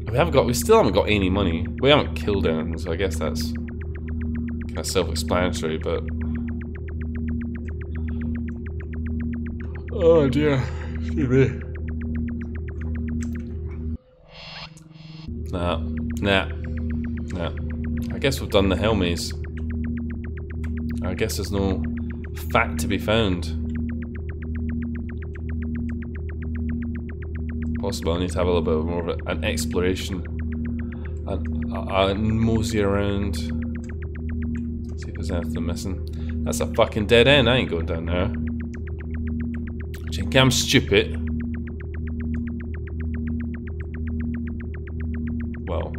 We still haven't got any money. We haven't killed anything, so I guess that's kind of self-explanatory, but... Oh dear. Excuse me. Nah. I guess we've done the Hell Maze. I guess there's no fat to be found. Possible I need to have a little bit more of an exploration. And mosey around. See if there's anything missing. That's a fucking dead end. I ain't going down there. I think I'm stupid. Well,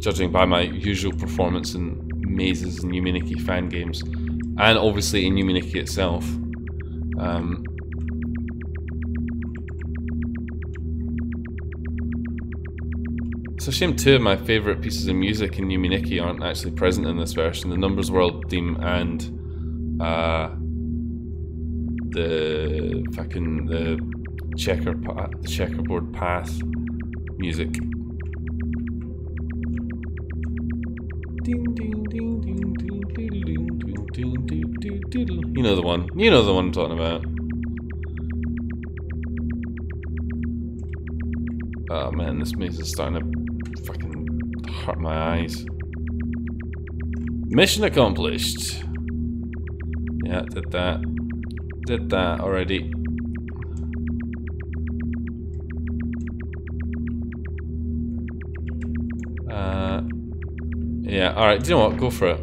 judging by my usual performance in mazes and Yume Nikki fan games, and obviously in Yume Nikki itself, it's a shame two of my favourite pieces of music in Yume Nikki aren't actually present in this version: the Numbers World theme and the checkerboard path music. You know the one. You know the one I'm talking about. Oh man, this maze is starting to fucking hurt my eyes. Mission accomplished. Yeah, did that. Did that already. Yeah, alright, do you know what? Go for it.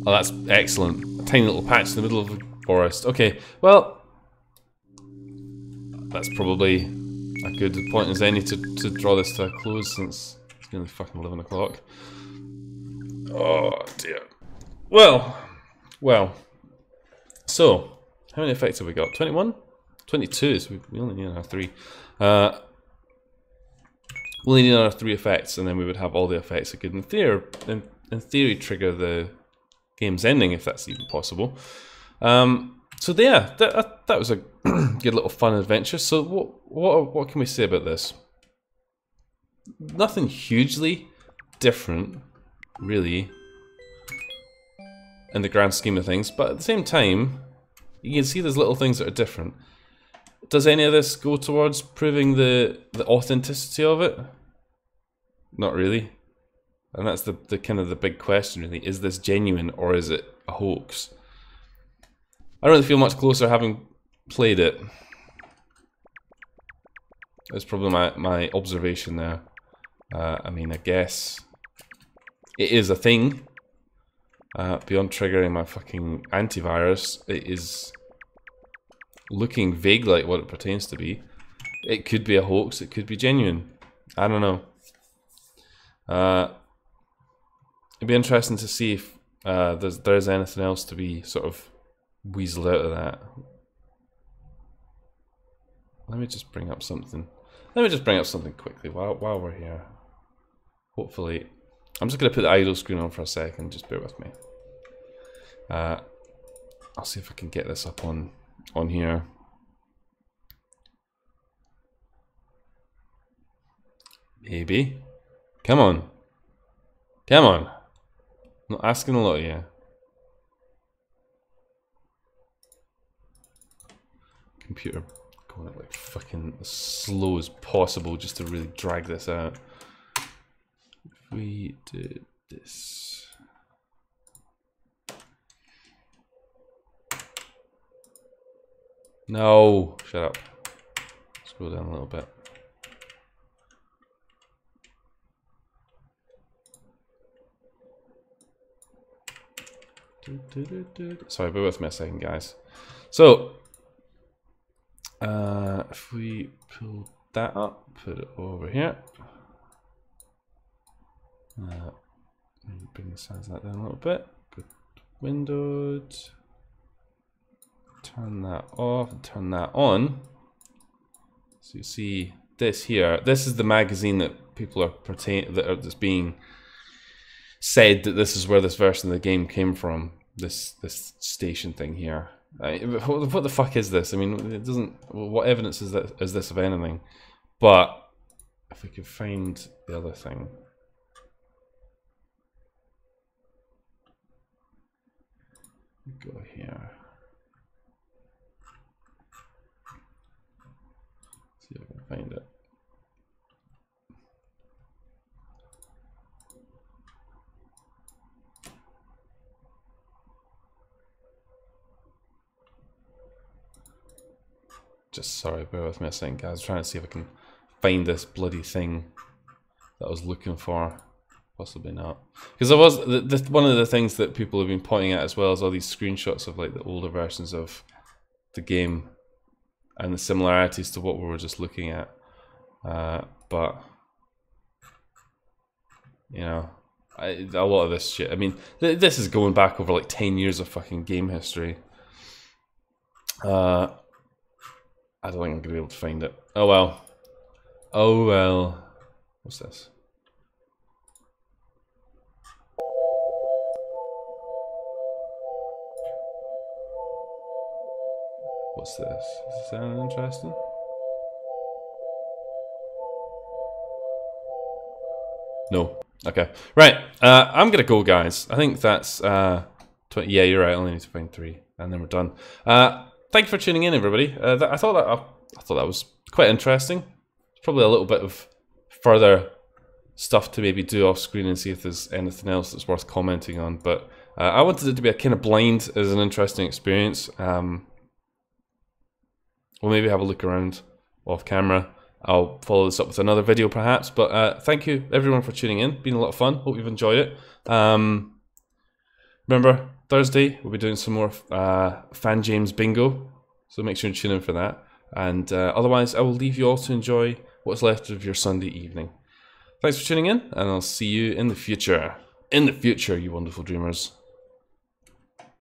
Oh, that's excellent. A tiny little patch in the middle of the forest. Okay, well, that's probably a good point as any to draw this to a close since it's nearly fucking 11 o'clock. Oh dear. Well. So, how many effects have we got? 21? 22, so we only need another 3. We only need another 3 effects, and then we would have all the effects that could, in theory, trigger the game's ending, if that's even possible. So yeah, that was a good little fun adventure. So what can we say about this? Nothing hugely different, really, in the grand scheme of things, but at the same time, you can see there's little things that are different. Does any of this go towards proving the authenticity of it? Not really. And that's the kind of the big question, really. Is this genuine or is it a hoax? I don't really feel much closer having played it. That's probably my observation there. I mean, I guess it is a thing. Beyond triggering my fucking antivirus, it is looking vague like what it pertains to be. It could be a hoax, it could be genuine. I don't know. It'd be interesting to see if there's anything else to be sort of weaseled out of that. Let me just bring up something. Let me just bring up something quickly while we're here. Hopefully I'm just going to put the idle screen on for a second, just bear with me. I'll see if I can get this up on here. Maybe. Come on. Come on. I'm not asking a lot of you. Computer going at like fucking as slow as possible just to really drag this out. If we did this. No, shut up. Scroll down a little bit. Sorry, bear with me a second, guys. So, if we pull that up, put it over here. Bring the size of that down a little bit. Good. Windowed. Turn that off and turn that on. So you see this here. This is the magazine that people are that's being said that this is where this version of the game came from. This station thing here. What the fuck is this? I mean, it doesn't. What evidence is this of anything? But if we could find the other thing. Go here. See if I can find it. Just sorry, bear with me a second, guys. I was trying to see if I can find this bloody thing that I was looking for. Possibly not, because there was one of the things that people have been pointing at as well as all these screenshots of like the older versions of the game and the similarities to what we were just looking at. But you know, a lot of this shit. I mean, this is going back over like 10 years of fucking game history. I don't think I'm gonna be able to find it. Oh well. Oh well. What's this? What's this? Does this sound interesting? No. Okay. Right. I'm gonna go, guys. I think that's 20. Yeah, you're right. I only need to find 3, and then we're done. Thank you for tuning in, everybody. I thought that was quite interesting. Probably a little bit of further stuff to maybe do off screen and see if there's anything else that's worth commenting on. But I wanted it to be a kind of blind as an interesting experience. We'll maybe have a look around off camera. I'll follow this up with another video perhaps. But thank you everyone for tuning in. Been a lot of fun. Hope you've enjoyed it. Remember, Thursday we'll be doing some more Fan James Bingo. So make sure you tune in for that. And otherwise I will leave you all to enjoy what's left of your Sunday evening. Thanks for tuning in, and I'll see you in the future. In the future, you wonderful dreamers.